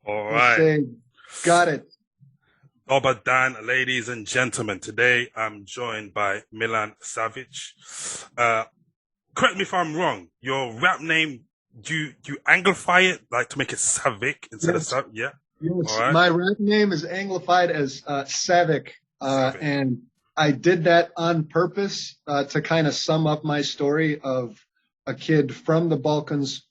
All Let's right. say, got it. Dobar dan, ladies and gentlemen. Today I'm joined by Milan Savic. Correct me if I'm wrong. Your rap name, do you anglify it, like to make it Savic instead of Yes, Sav? Yeah. All yes. right. My rap name is anglified as Savic, Savic. and I did that on purpose to kind of sum up my story of a kid from the Balkans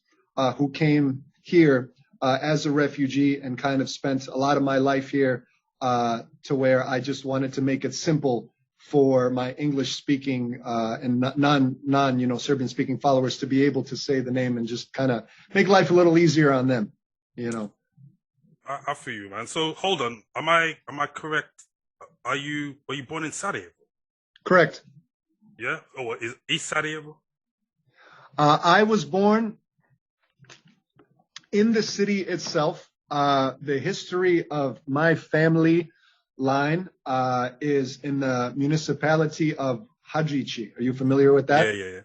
who came here as a refugee and kind of spent a lot of my life here to where I just wanted to make it simple for my English speaking and non Serbian speaking followers to be able to say the name and just kind of make life a little easier on them, you know. I feel you, man. So hold on. Am I correct? Were you born in Sarajevo? Correct. Yeah. Oh, is East Sarajevo? I was born in the city itself. The history of my family line is in the municipality of Hadžići. Are you familiar with that? Yeah.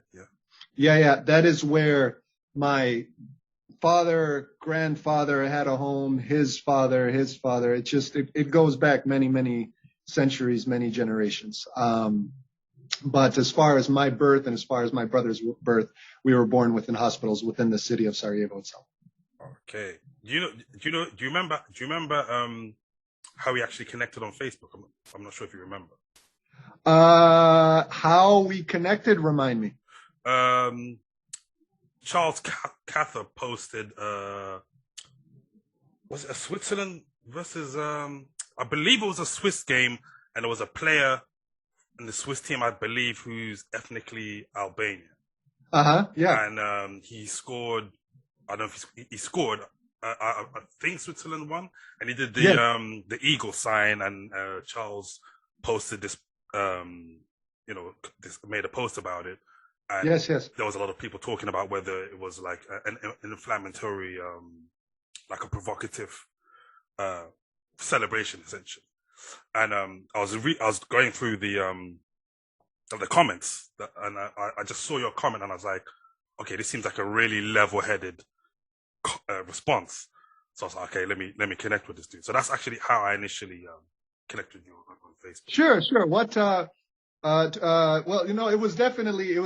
Yeah. That is where my father, grandfather had a home, his father. It goes back many centuries, many generations. But as far as my birth and as far as my brother's birth, we were born within hospitals within the city of Sarajevo itself. Okay. Do you remember how we actually connected on Facebook? I'm not sure if you remember. How we connected, remind me. Charles Cather posted, was it a Switzerland versus, I believe it was a Swiss game, and there was a player in the Swiss team, I believe, who's ethnically Albanian. Yeah. And he scored, I don't know if he scored, I think Switzerland won, and he did the eagle sign, and Charles posted this, made a post about it. And yes. There was a lot of people talking about whether it was like an inflammatory, like a provocative celebration, essentially. And I was going through the comments, and I just saw your comment, and I was like, okay, this seems like a really level-headed response. So I was like, okay, let me connect with this dude. So that's actually how I initially connected you on Facebook. Sure. What? Well, it was definitely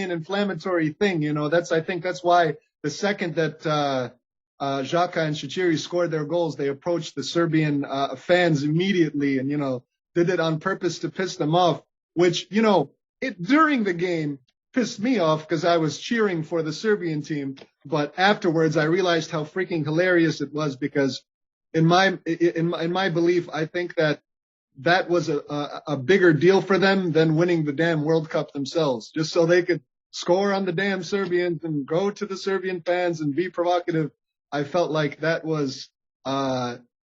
an inflammatory thing. I think that's why the second that Xhaka and Shaqiri scored their goals, they approached the Serbian fans immediately and did it on purpose to piss them off. Which during the game pissed me off because I was cheering for the Serbian team, but afterwards I realized how freaking hilarious it was because in my belief, I think that was a bigger deal for them than winning the damn World Cup themselves, just so they could score on the damn Serbians and go to the Serbian fans and be provocative. I felt like that was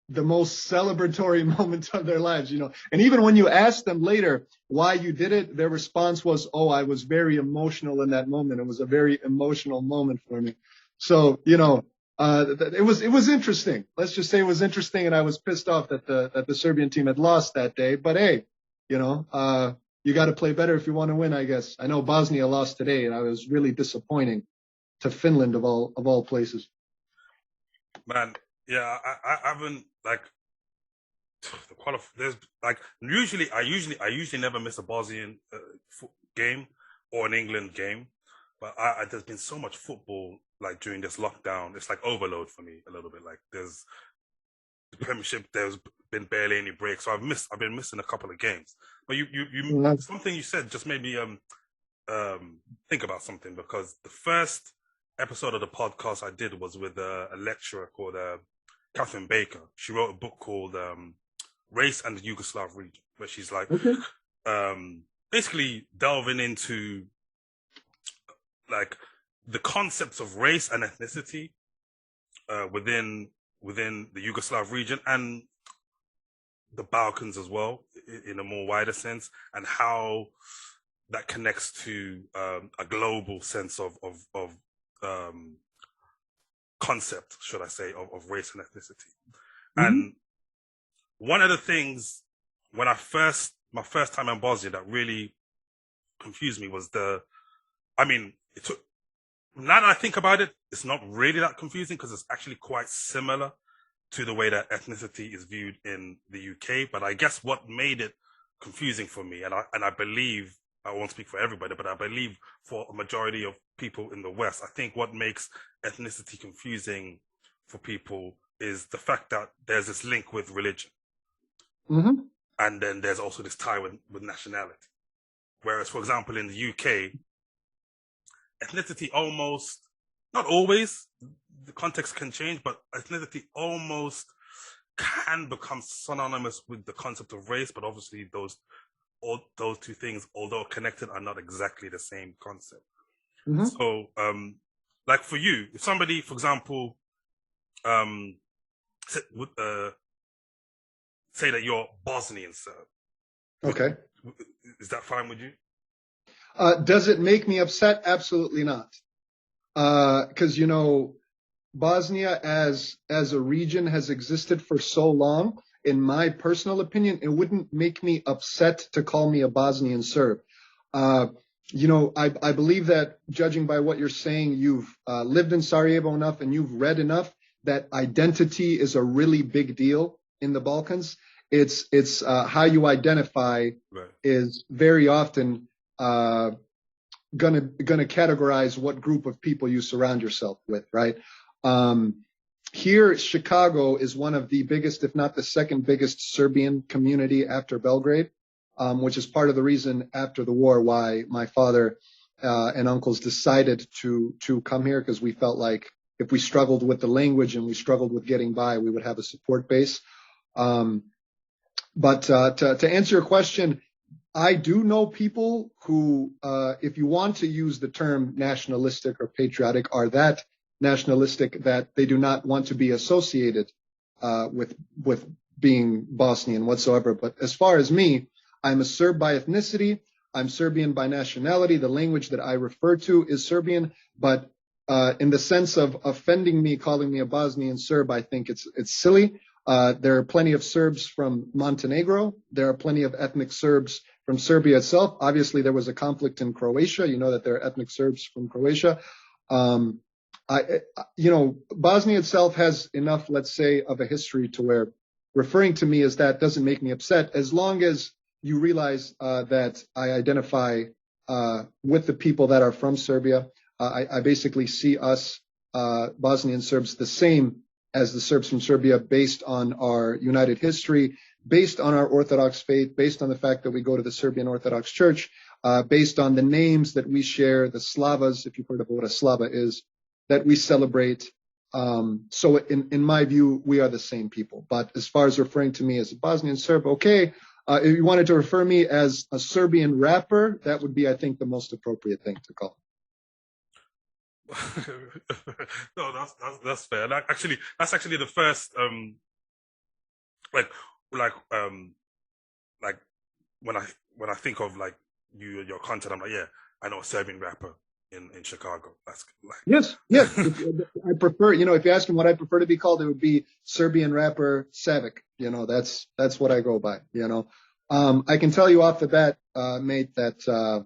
the most celebratory moment of their lives, And even when you asked them later why you did it, their response was, "Oh, I was very emotional in that moment. It was a very emotional moment for me." So, it was interesting. Let's just say it was interesting, and I was pissed off that the Serbian team had lost that day. But hey, you got to play better if you want to win, I guess. I know Bosnia lost today, and I was really disappointing to Finland of all places. Man, yeah, I haven't there's like I usually never miss a Bosnian game or an England game, but there's been so much football like during this lockdown. It's like overload for me a little bit. Like there's the Premiership, there's been barely any breaks, so I've been missing a couple of games. But you something you said just made me think about something, because the first episode of the podcast I did was with a lecturer called Catherine Baker. She wrote a book called Race and the Yugoslav Region, where she's like basically delving into like the concepts of race and ethnicity within the Yugoslav region and the Balkans as well, in a more wider sense, and how that connects to a global sense of concept, should I say, of race and ethnicity. Mm-hmm. And one of the things when my first time in Bosnia that really confused me was it took now that I think about it, it's not really that confusing because it's actually quite similar to the way that ethnicity is viewed in the UK. But I guess what made it confusing for me, and I believe I won't speak for everybody, but I believe for a majority of people in the West, I think what makes ethnicity confusing for people is the fact that there's this link with religion, Mm-hmm. and then there's also this tie with nationality. Whereas, for example, in the UK, ethnicity almost, not always, the context can change, but ethnicity almost can become synonymous with the concept of race, but obviously those two things, although connected, are not exactly the same concept. Mm-hmm. So, like for you, if somebody, for example, um, would say that you're Bosnian, sir, Okay. is that fine with you? Does it make me upset? Absolutely not. Because Bosnia as a region has existed for so long. In my personal opinion, it wouldn't make me upset to call me a Bosnian Serb. Uh, I believe that judging by what you're saying, you've lived in Sarajevo enough and you've read enough that identity is a really big deal in the Balkans. It's how you identify Right. is very often uh, gonna categorize what group of people you surround yourself with, right? Um, Here, Chicago is one of the biggest, if not the second biggest, Serbian community after Belgrade, which is part of the reason after the war why my father and uncles decided to come here, because we felt like if we struggled with the language and we struggled with getting by, we would have a support base. Um, but to answer your question, I do know people who, if you want to use the term nationalistic or patriotic, are that nationalistic that they do not want to be associated with being Bosnian whatsoever. But as far as me, I'm a Serb by ethnicity. I'm Serbian by nationality. The language that I refer to is Serbian. But in the sense of offending me, calling me a Bosnian Serb, I think it's silly. There are plenty of Serbs from Montenegro. There are plenty of ethnic Serbs from Serbia itself. Obviously, there was a conflict in Croatia. You know that there are ethnic Serbs from Croatia. Bosnia itself has enough, let's say, of a history to where referring to me as that doesn't make me upset, as long as you realize that I identify with the people that are from Serbia. I basically see us Bosnian Serbs the same as the Serbs from Serbia, based on our united history, based on our Orthodox faith, based on the fact that we go to the Serbian Orthodox Church, based on the names that we share, the Slavas, if you've heard of what a Slava is, that we celebrate. So in my view, we are the same people. But as far as referring to me as a Bosnian Serb, okay. If you wanted to refer me as a Serbian rapper, that would be, I think, the most appropriate thing to call. No, that's fair. That's actually the first like like like when I think of like your content, I'm like, yeah, I know a Serbian rapper in Chicago. That's Yes, yes. like I prefer, if you ask me what I prefer to be called, it would be Serbian rapper Savic. That's what I go by. I can tell you off the bat, mate, that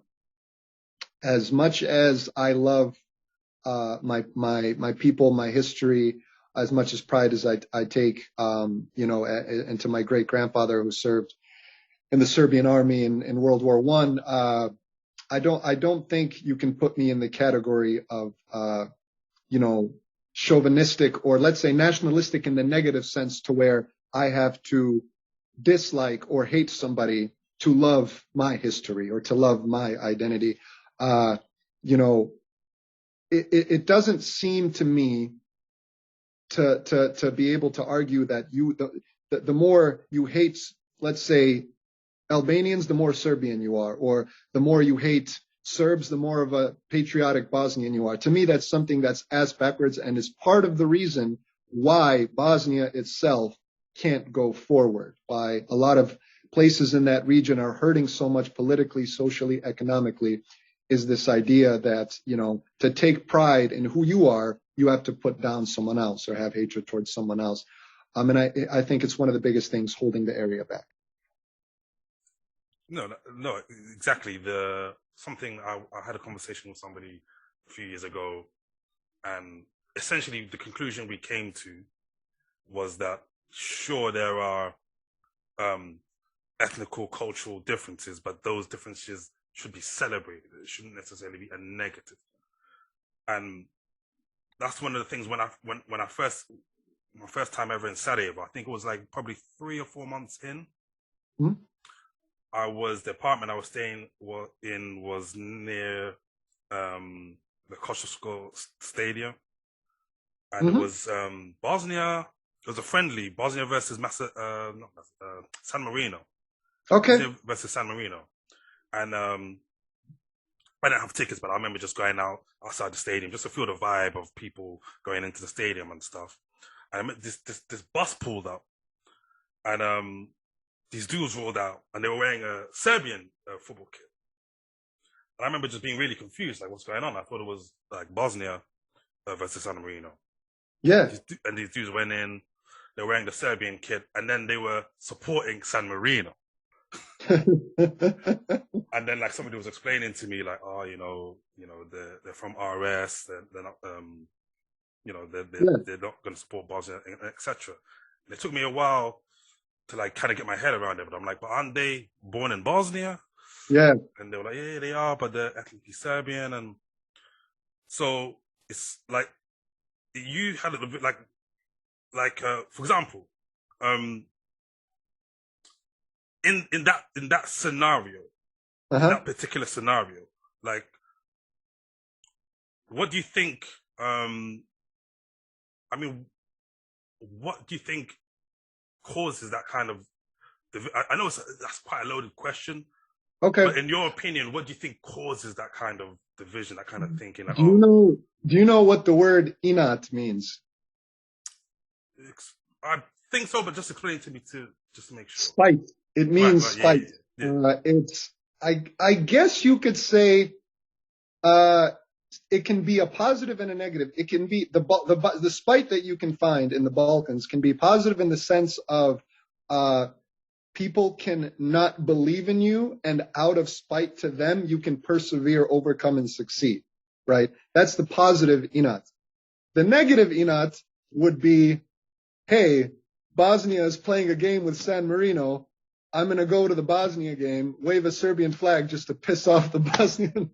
as much as I love my people, my history, as much as pride as I take, and to my great grandfather who served in the Serbian army in World War One. I don't think you can put me in the category of chauvinistic, or let's say nationalistic in the negative sense, to where I have to dislike or hate somebody to love my history or to love my identity. Uh, you know, it doesn't seem to me to be able to argue that the more you hate, let's say, Albanians, the more Serbian you are, or the more you hate Serbs, the more of a patriotic Bosnian you are. To me, that's something that's ass backwards and is part of the reason why Bosnia itself can't go forward, why a lot of places in that region are hurting so much politically, socially, economically, is this idea that, to take pride in who you are, you have to put down someone else or have hatred towards someone else. And I think it's one of the biggest things holding the area back. no, exactly. I had a conversation with somebody a few years ago, And essentially, the conclusion we came to was that sure there are ethnical, cultural differences, but those differences should be celebrated. It shouldn't necessarily be a negative. And that's one of the things when I first my first time ever in Sarajevo, I think it was like probably 3 or 4 months in. Hmm? The apartment I was staying in was near the Kosovo Stadium, and it Mm-hmm. was Bosnia. It was a friendly Bosnia versus San Marino. Okay. Bosnia versus San Marino, and I didn't have tickets, but I remember just going out outside the stadium just to feel the vibe of people going into the stadium and stuff. And this bus pulled up, and these dudes rolled out, and they were wearing a Serbian football kit. And I remember just being really confused, like what's going on. I thought it was like Bosnia versus San Marino. Yeah. And these dudes went in, they were wearing the Serbian kit, and then they were supporting San Marino. And then like somebody was explaining to me like, oh, they're from RS, they're not, they're not going to support Bosnia, etc. And it took me a while to like kind of get my head around it, but I'm like, but aren't they born in Bosnia? Yeah. And they were like, yeah, they are, but they're ethnically Serbian, and so it's like you had a bit like for example, in that scenario, Uh-huh. that particular scenario, like, what do you think? I mean, what do you think causes that kind of? I know that's quite a loaded question, Okay. but in your opinion, what do you think causes that kind of division, that kind of thinking? Like, Do you know what the word inat means? I think so, but just explain it to me just to make sure. Spite. It means Right, spite. yeah. It's I guess you could say it can be a positive and a negative. It can be the spite that you can find in the Balkans can be positive in the sense of people can not believe in you, and out of spite to them, you can persevere, overcome, and succeed. Right? That's the positive inat. The negative inat would be, hey, Bosnia is playing a game with San Marino. I'm going to go to the Bosnia game, wave a Serbian flag just to piss off the Bosnians.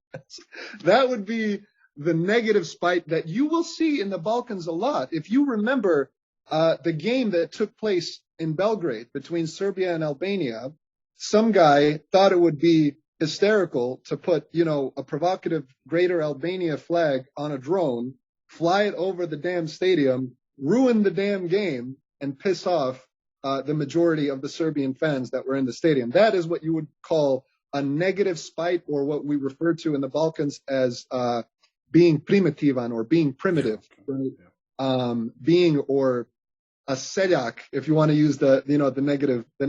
That would be the negative spite that you will see in the Balkans a lot. If you remember the game that took place in Belgrade between Serbia and Albania, some guy thought it would be hysterical to put, a provocative Greater Albania flag on a drone, fly it over the damn stadium, ruin the damn game, and piss off the majority of the Serbian fans that were in the stadium. That is what you would call a negative spite, or what we refer to in the Balkans as being primitivan, or being primitive, right? Being, or a seljak, if you want to use the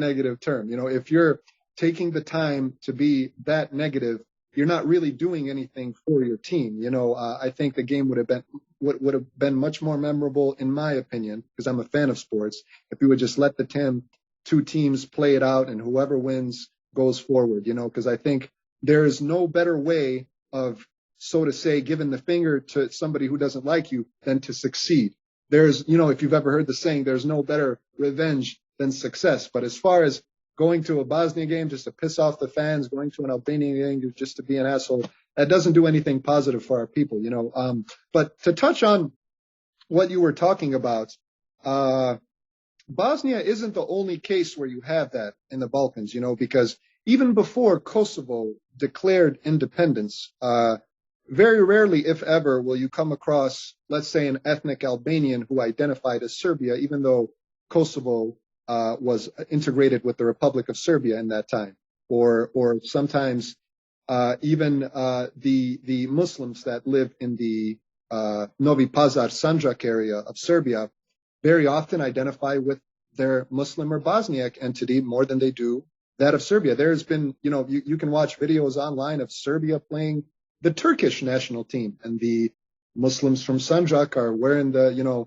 negative term. If you're taking the time to be that negative, you're not really doing anything for your team. I think the game would have been much more memorable, in my opinion, because I'm a fan of sports, if we would just let the two teams play it out, and whoever wins goes forward. Because I think there is no better way of, so to say, giving the finger to somebody who doesn't like you than to succeed. There's, if you've ever heard the saying, there's no better revenge than success. But as far as going to a Bosnia game just to piss off the fans, going to an Albanian game just to be an asshole, that doesn't do anything positive for our people, But to touch on what you were talking about, Bosnia isn't the only case where you have that in the Balkans, because even before Kosovo declared independence, very rarely, if ever, will you come across, let's say, an ethnic Albanian who identified as Serbia, even though Kosovo was integrated with the Republic of Serbia in that time. Or sometimes even the Muslims that live in the Novi Pazar Sanjak area of Serbia very often identify with their Muslim or Bosniak entity more than they do that of Serbia. There's been, you can watch videos online of Serbia playing the Turkish national team, and the Muslims from Sanjak are wearing the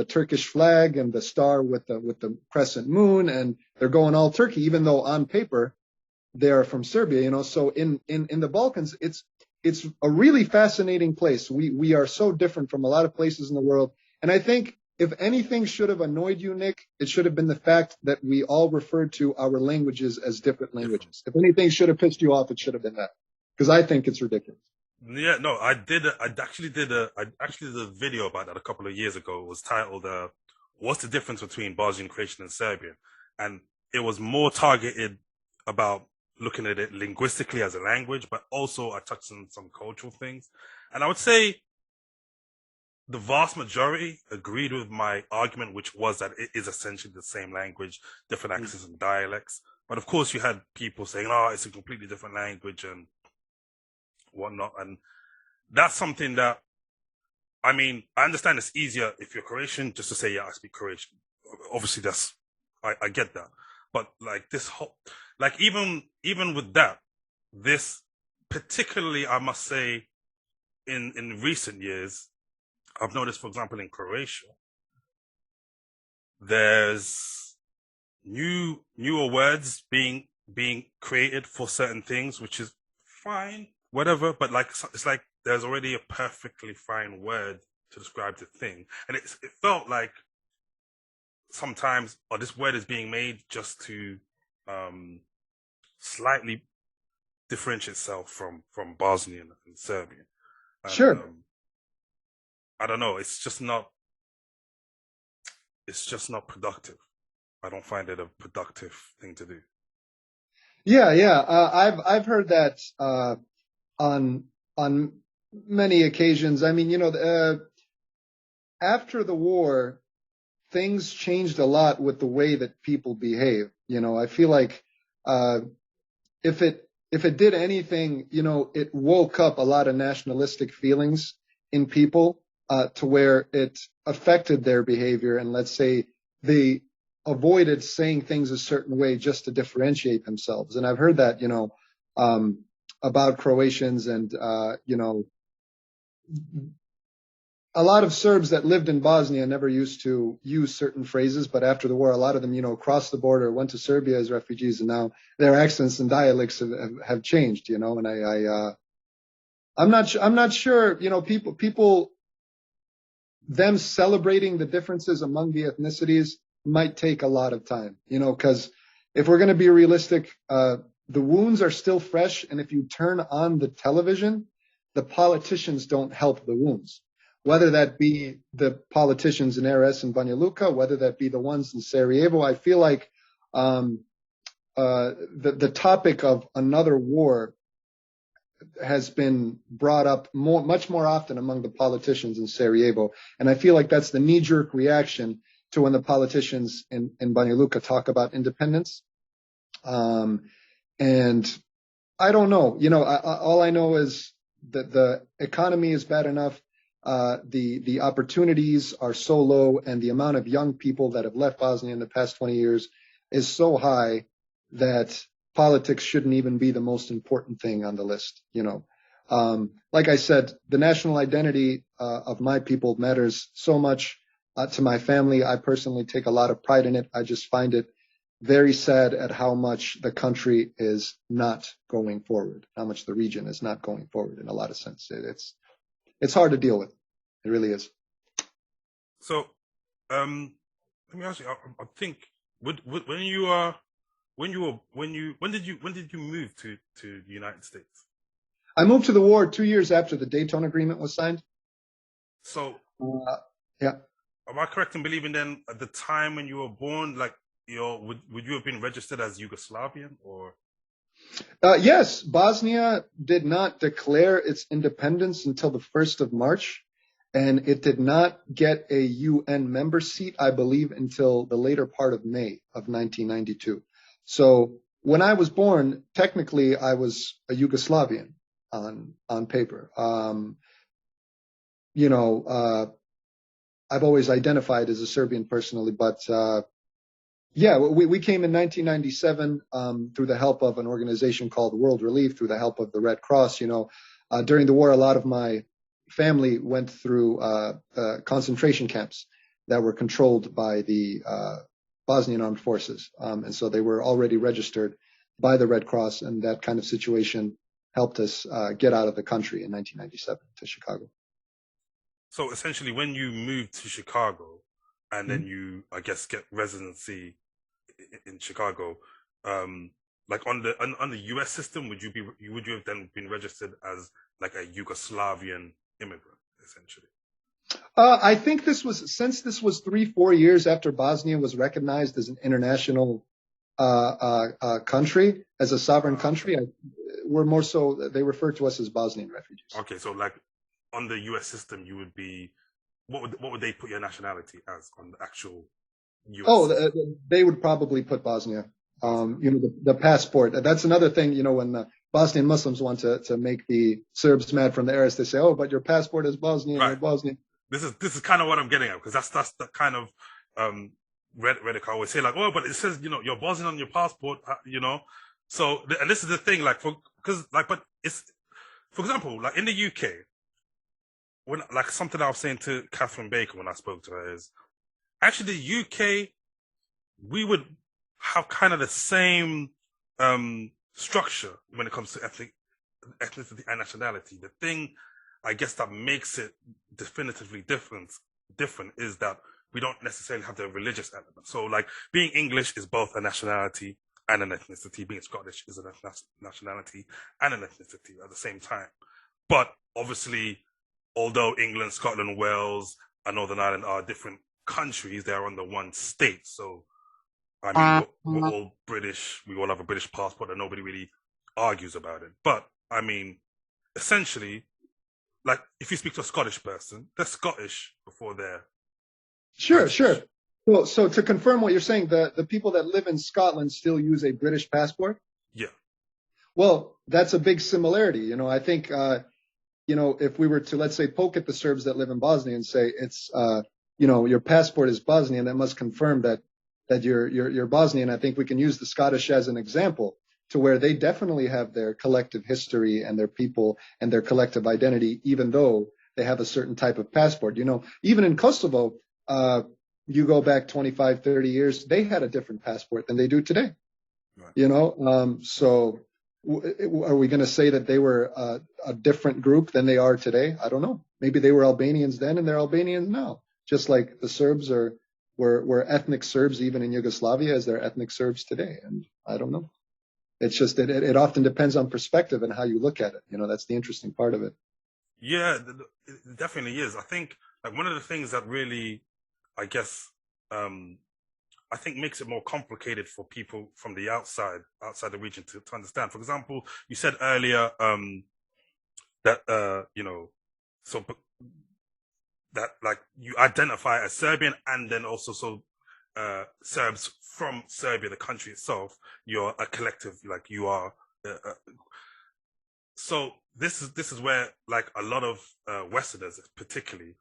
Turkish flag and the star with the crescent moon, and they're going all Turkey, even though on paper they are from Serbia. So in the Balkans, it's a really fascinating place. We are so different from a lot of places in the world. And I think if anything should have annoyed you, Nick, it should have been the fact that we all referred to our languages as different languages. If anything should have pissed you off, it should have been that. Because I think it's ridiculous. Yeah, no, I actually did a video about that a couple of years ago. It was titled, "What's the difference between Bosnian, Croatian, and Serbian?" And it was more targeted about looking at it linguistically as a language, but also I touched on some cultural things. And I would say the vast majority agreed with my argument, which was that it is essentially the same language, different accents and dialects. But of course, you had people saying, "Oh, it's a completely different language," and whatnot. And that's something that, I mean, I understand it's easier if you're Croatian just to say, "Yeah, I speak Croatian." Obviously, I get that. But like this whole, like even with that, this particularly, I must say, in recent years, I've noticed, for example, in Croatia, there's newer words being created for certain things, which is fine, whatever. But like it's like there's already a perfectly fine word to describe the thing, and it felt like sometimes, oh, this word is being made just to slightly differentiate itself from Bosnian and Serbian. And, Sure. I don't know. It's just not productive. I don't find it a productive thing to do. Yeah, yeah. I've heard that on many occasions. I mean, after the war, things changed a lot with the way that people behave. I feel like if it did anything, it woke up a lot of nationalistic feelings in people to where it affected their behavior. And let's say they avoided saying things a certain way just to differentiate themselves. And I've heard that, about Croatians and, a lot of Serbs that lived in Bosnia never used to use certain phrases, but after the war, a lot of them, crossed the border, went to Serbia as refugees, and now their accents and dialects have changed, and I'm not sure, people, them celebrating the differences among the ethnicities might take a lot of time, because if we're going to be realistic, the wounds are still fresh, and if you turn on the television, the politicians don't help the wounds. Whether that be the politicians in RS and Banja Luka, whether that be the ones in Sarajevo, I feel like the topic of another war has been brought up much more often among the politicians in Sarajevo. And I feel like that's the knee-jerk reaction to when the politicians in Banja Luka talk about independence. And I don't know. All I know is that the economy is bad enough. The opportunities are so low, and the amount of young people that have left Bosnia in the past 20 years is so high that politics shouldn't even be the most important thing on the list. Like I said, the national identity of my people matters so much to my family. I personally take a lot of pride in it. I just find it very sad at how much the country is not going forward, how much the region is not going forward in a lot of sense. It's hard to deal with. It really is. So, let me ask you. I think when did you move to the United States? I moved to the war 2 years after the Dayton Agreement was signed. So, yeah. Am I correct in believing then at the time when you were born, like would you have been registered as Yugoslavian or? Yes, Bosnia did not declare its independence until the 1st of March, and it did not get a UN member seat, I believe, until the later part of May of 1992. So when I was born, technically I was a Yugoslavian on paper. I've always identified as a Serbian personally, but yeah, we came in 1997 through the help of an organization called World Relief, through the help of the Red Cross. During the war, a lot of my family went through concentration camps that were controlled by the Bosnian Armed Forces. And so they were already registered by the Red Cross, and that kind of situation helped us get out of the country in 1997 to Chicago. So essentially, when you moved to Chicago, and then Mhm. you, I guess, get residency in Chicago, like on the U.S. system, would you have then been registered as like a Yugoslavian immigrant, essentially? I think since this was 3-4 years after Bosnia was recognized as an international country, as a sovereign country, we're more so, they refer to us as Bosnian refugees. Okay, so like on the U.S. system, you would be, what would they put your nationality as on the actual U.S. Oh, system? they would probably put Bosnia. The passport. That's another thing. When Bosnian Muslims want to make the Serbs mad from the Arabs, they say, "Oh, but your passport is Bosnian. Right. You're Bosnian." This is kind of what I'm getting at, because that's the kind of rhetoric I always say, like, oh, but it says you're Bosnian on your passport, So and this is the thing, like, but it's, for example, like in the UK, when, like, something I was saying to Catherine Baker when I spoke to her is, actually the UK, we would have kind of the same structure when it comes to ethnicity and nationality. The thing, I guess, that makes it definitively different is that we don't necessarily have the religious element. So, like, being English is both a nationality and an ethnicity. Being Scottish is a nationality and an ethnicity at the same time. But obviously, although England, Scotland, Wales, and Northern Ireland are different countries, they are under one state. So, I mean, we're all British. We all have a British passport, and nobody really argues about it. But I mean, essentially, like, if you speak to a Scottish person, they're Scottish before they're Sure, British. sure. Well, so to confirm what you're saying, the people that live in Scotland still use a British passport? Yeah. Well, that's a big similarity. I think, if we were to, let's say, poke at the Serbs that live in Bosnia and say it's, your passport is Bosnian, that must confirm that you're Bosnian. I think we can use the Scottish as an example, to where they definitely have their collective history and their people and their collective identity, even though they have a certain type of passport. Even in Kosovo, you go back 25, 30 years, they had a different passport than they do today. Right. So are we going to say that they were a different group than they are today? I don't know. Maybe they were Albanians then and they're Albanians now, just like the Serbs were ethnic Serbs even in Yugoslavia as they're ethnic Serbs today. And I don't know. It's just that it often depends on perspective and how you look at it. That's the interesting part of it. Yeah, it definitely is. I think, like, one of the things that really, I guess, I think makes it more complicated for people from the outside the region to understand. For example, you said earlier that so that, like, you identify as Serbian, and then also Serbs from Serbia, the country itself, you're a collective, like you are. So this is where, like, a lot of Westerners, particularly,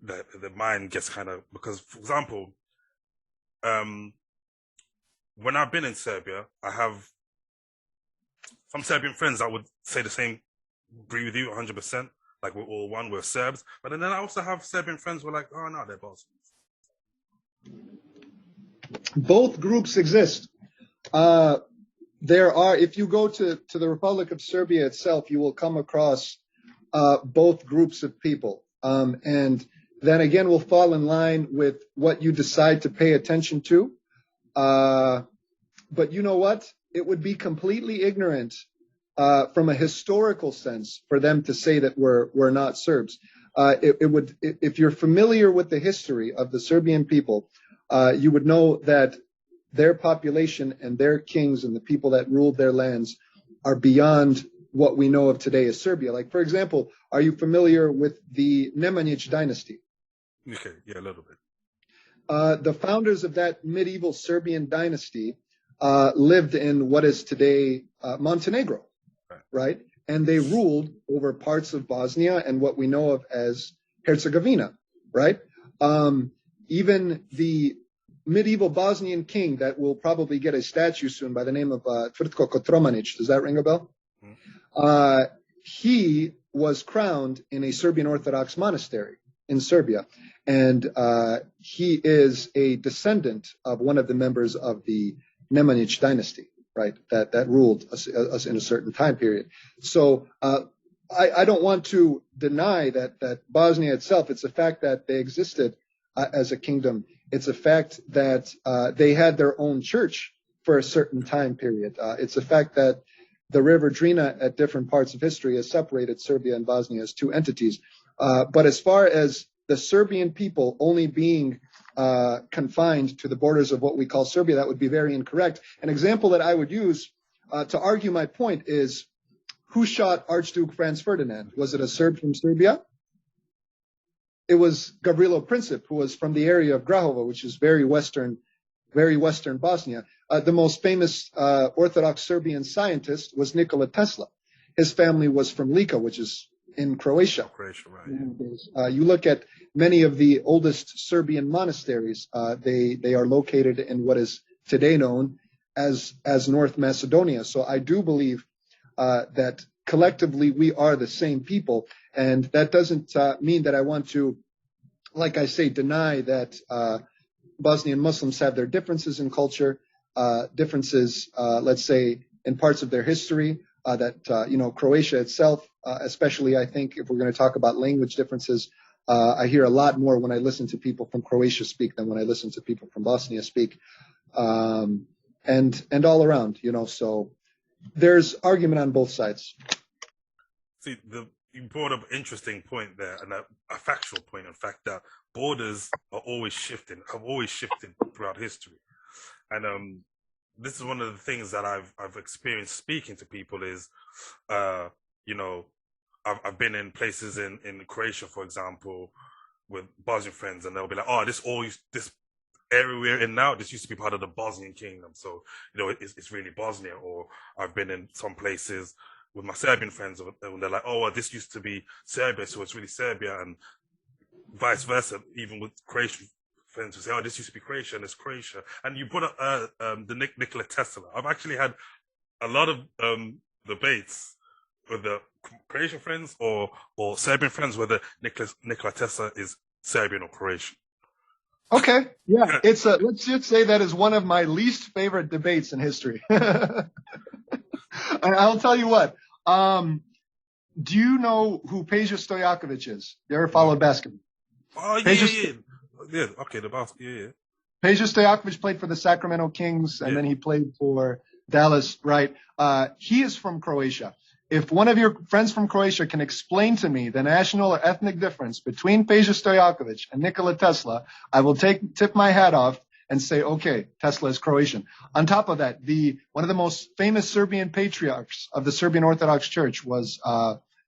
the mind gets kind of, because, for example, when I've been in Serbia, I have some Serbian friends that would say the same, agree with you 100%. Like, we're all one, we're Serbs. But then I also have Serbian friends who are like, oh no, they're Bosnians. Both groups exist. If you go to the Republic of Serbia itself, you will come across both groups of people. And then again, will fall in line with what you decide to pay attention to. But you know what? It would be completely ignorant from a historical sense for them to say that we're not Serbs. If you're familiar with the history of the Serbian people, you would know that their population and their kings and the people that ruled their lands are beyond what we know of today as Serbia. Like, for example, are you familiar with the Nemanjić dynasty? Okay, yeah, a little bit. The founders of that medieval Serbian dynasty lived in what is today Montenegro, right? And they ruled over parts of Bosnia and what we know of as Herzegovina, right? Even the medieval Bosnian king that will probably get a statue soon by the name of Tvrtko Kotromanić. Does that ring a bell? He was crowned in a Serbian Orthodox monastery in Serbia. And he is a descendant of one of the members of the Nemanjić dynasty, right? That ruled us in a certain time period. So I don't want to deny that Bosnia itself. It's a fact that they existed as a kingdom. It's a fact that they had their own church for a certain time period. It's a fact that the river Drina at different parts of history has separated Serbia and Bosnia as two entities. But as far as the Serbian people only being confined to the borders of what we call Serbia, that would be very incorrect. An example that I would use to argue my point is, who shot Archduke Franz Ferdinand? Was it a Serb from Serbia? It was Gavrilo Princip, who was from the area of Grahovo, which is very western Bosnia. The most famous Orthodox Serbian scientist was Nikola Tesla. His family was from Lika, which is in Croatia. Croatia, right. You look at many of the oldest Serbian monasteries. They are located in what is today known as North Macedonia. So I do believe that collectively we are the same people, and that doesn't mean that I want to, like I say, deny that Bosnian Muslims have their differences in culture, differences, let's say, in parts of their history. That Croatia itself, especially, I think, if we're going to talk about language differences, I hear a lot more when I listen to people from Croatia speak than when I listen to people from Bosnia speak, and all around, So there's argument on both sides. See, you brought up an interesting point there, and a factual point, in fact, that borders are always shifting, have always shifted throughout history. And this is one of the things that I've experienced speaking to people is, I've been in places in Croatia, for example, with Bosnian friends, and they'll be like, oh, this area we're in now, this used to be part of the Bosnian kingdom. So, it's really Bosnia. Or I've been in some places with my Serbian friends, and they're like, oh, well, this used to be Serbia, so it's really Serbia, and vice versa, even with Croatian friends who say, oh, this used to be Croatia, and it's Croatia. And you brought up the Nikola Tesla. I've actually had a lot of debates with the Croatian friends or Serbian friends whether Nikola Tesla is Serbian or Croatian. Okay, yeah, let's just say that is one of my least favorite debates in history. I'll tell you what. Do you know who Peja Stojakovic is? You ever followed basketball? Oh, yeah. Okay, the basketball, yeah. Peja Stojakovic played for the Sacramento Kings, and then he played for Dallas, right? He is from Croatia. If one of your friends from Croatia can explain to me the national or ethnic difference between Peja Stojakovic and Nikola Tesla, I will tip my hat off and say, okay, Tesla is Croatian. On top of that, one of the most famous Serbian patriarchs of the Serbian Orthodox Church was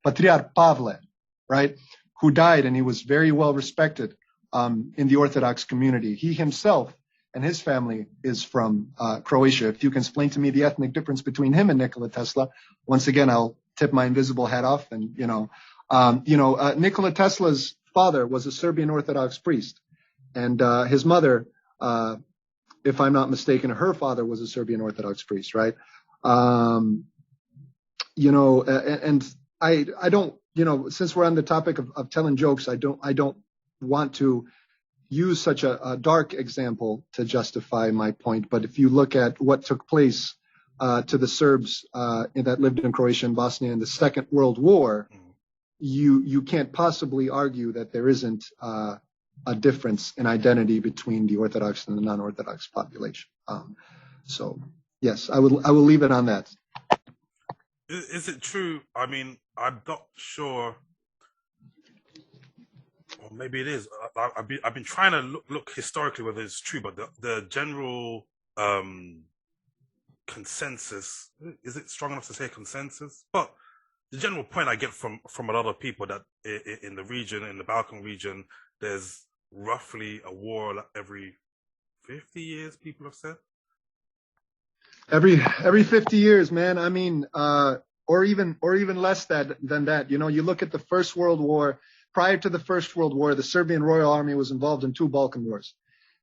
Patriarch Pavle, right? Who died, and he was very well respected in the Orthodox community. He himself and his family is from Croatia. If you can explain to me the ethnic difference between him and Nikola Tesla, once again, I'll tip my invisible hat off. And Nikola Tesla's father was a Serbian Orthodox priest, and his mother, if I'm not mistaken, her father was a Serbian Orthodox priest, right? And I don't, since we're on the topic of telling jokes, I don't want to use such a dark example to justify my point. But if you look at what took place to the Serbs that lived in Croatia and Bosnia in the Second World War, you can't possibly argue that there isn't a difference in identity between the Orthodox and the non-Orthodox population. So yes, I will leave it on that. Is it true? I mean, I'm not sure. Or maybe it is. I've been trying to look historically whether it's true, but the general consensus, is it strong enough to say consensus? But the general point I get from a lot of people that in the region, in the Balkan region, there's roughly a war every 50 years, people have said. Every 50 years, man. I mean, or even less than that. You look at the First World War. Prior to the First World War, the Serbian Royal Army was involved in two Balkan wars,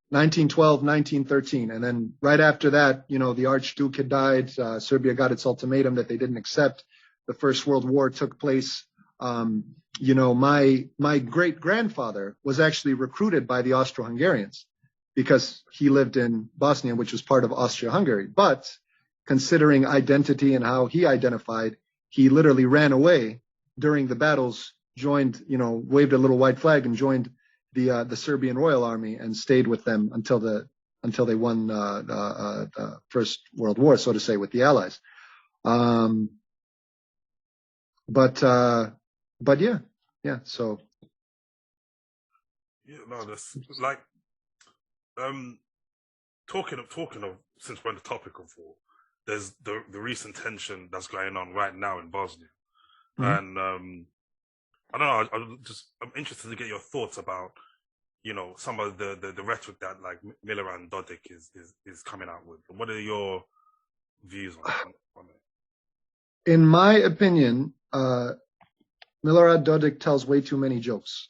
1912, 1913. And then right after that, the Archduke had died. Serbia got its ultimatum that they didn't accept. The First World War took place. My great-grandfather was actually recruited by the Austro-Hungarians because he lived in Bosnia, which was part of Austria-Hungary. But considering identity and how he identified, he literally ran away during the battles, joined, waved a little white flag and joined the Serbian Royal Army and stayed with them until they won the First World War, so to say, with the Allies. But yeah. So. Yeah, no, that's like, talking of, since we're on the topic of war, there's the recent tension that's going on right now in Bosnia. Mm-hmm. And, I don't know, I'm interested to get your thoughts about, some of the rhetoric that like Milorad Dodik is coming out with. What are your views on it? In my opinion, Milorad Dodik tells way too many jokes.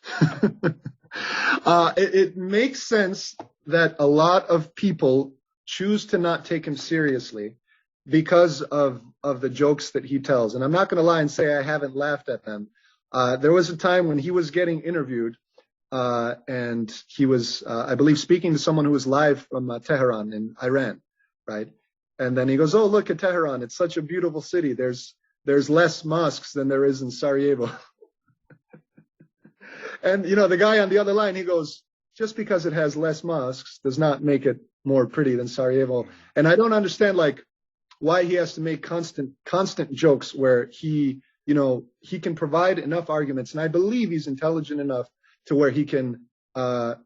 It makes sense that a lot of people choose to not take him seriously because of the jokes that he tells. And I'm not going to lie and say I haven't laughed at them. There was a time when he was getting interviewed, and he was, I believe, speaking to someone who was live from Tehran in Iran, right? And then he goes, "Oh, look at Tehran. It's such a beautiful city. There's less mosques than there is in Sarajevo." And, the guy on the other line, he goes, "Just because it has less mosques does not make it more pretty than Sarajevo." And I don't understand, like, why he has to make constant jokes where he can provide enough arguments. And I believe he's intelligent enough to where he can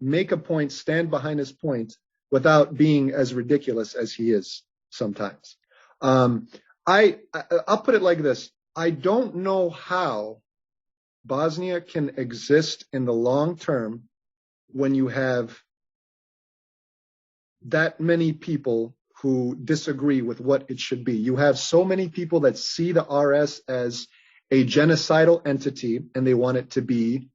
make a point, stand behind his point without being as ridiculous as he is sometimes. I'll put it like this. I don't know how Bosnia can exist in the long term when you have that many people who disagree with what it should be. You have so many people that see the RS as a genocidal entity and they want it to be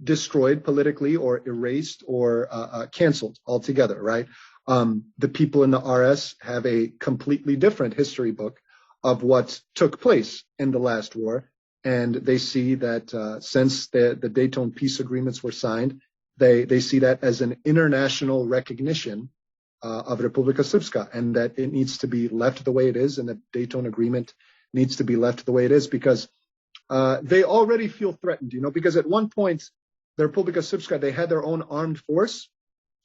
destroyed politically or erased or canceled altogether, right? The people in the RS have a completely different history book of what took place in the last war. And they see that since the Dayton peace agreements were signed, they see that as an international recognition of Republika Srpska, and that it needs to be left the way it is, and the Dayton agreement needs to be left the way it is, because they already feel threatened, because at one point, the Republika Srpska, they had their own armed force,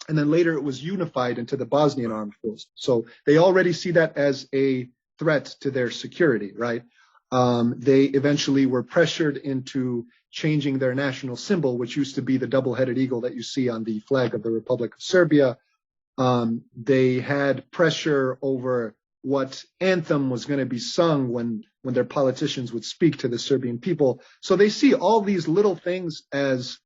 and then later it was unified into the Bosnian armed force. So they already see that as a threat to their security, right? They eventually were pressured into changing their national symbol, which used to be the double-headed eagle that you see on the flag of the Republic of Serbia. They had pressure over what anthem was going to be sung when their politicians would speak to the Serbian people. So they see all these little things as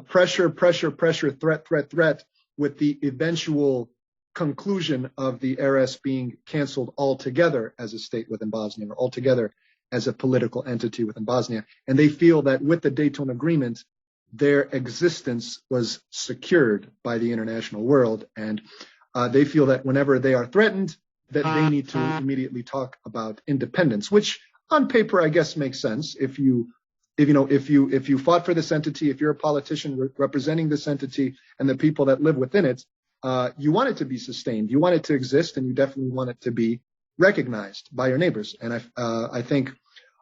pressure, threat, with the eventual conclusion of the RS being canceled altogether as a state within Bosnia, or altogether as a political entity within Bosnia. And they feel that with the Dayton Agreement, their existence was secured by the international world. And they feel that whenever they are threatened, that they need to immediately talk about independence, which on paper, I guess, makes sense. If you fought for this entity, if you're a politician representing this entity and the people that live within it, you want it to be sustained. You want it to exist, and you definitely want it to be recognized by your neighbors. And I think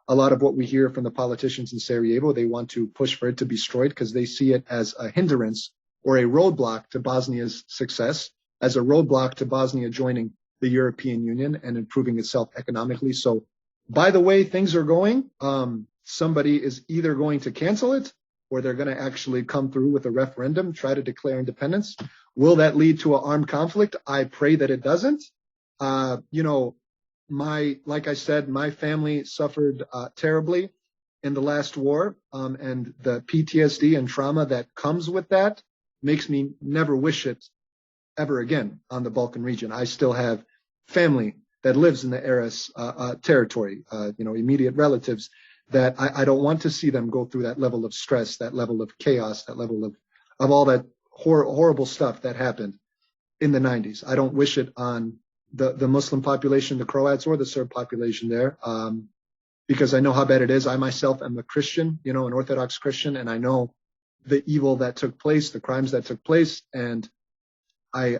a lot of what we hear from the politicians in Sarajevo, they want to push for it to be destroyed because they see it as a hindrance or a roadblock to Bosnia's success, as a roadblock to Bosnia joining the European Union and improving itself economically. So by the way things are going, somebody is either going to cancel it or they're going to actually come through with a referendum, try to declare independence. Will that lead to an armed conflict? I pray that it doesn't. Like I said, my family suffered terribly in the last war, and the PTSD and trauma that comes with that makes me never wish it ever again on the Balkan region. I still have family that lives in the Aras territory, immediate relatives that I don't want to see them go through that level of stress, that level of chaos, that level of all that horrible stuff that happened in the 90s. I don't wish it on the Muslim population, the Croats or the Serb population there, because I know how bad it is. I myself am a Christian, an Orthodox Christian, and I know the evil that took place, the crimes that took place, and I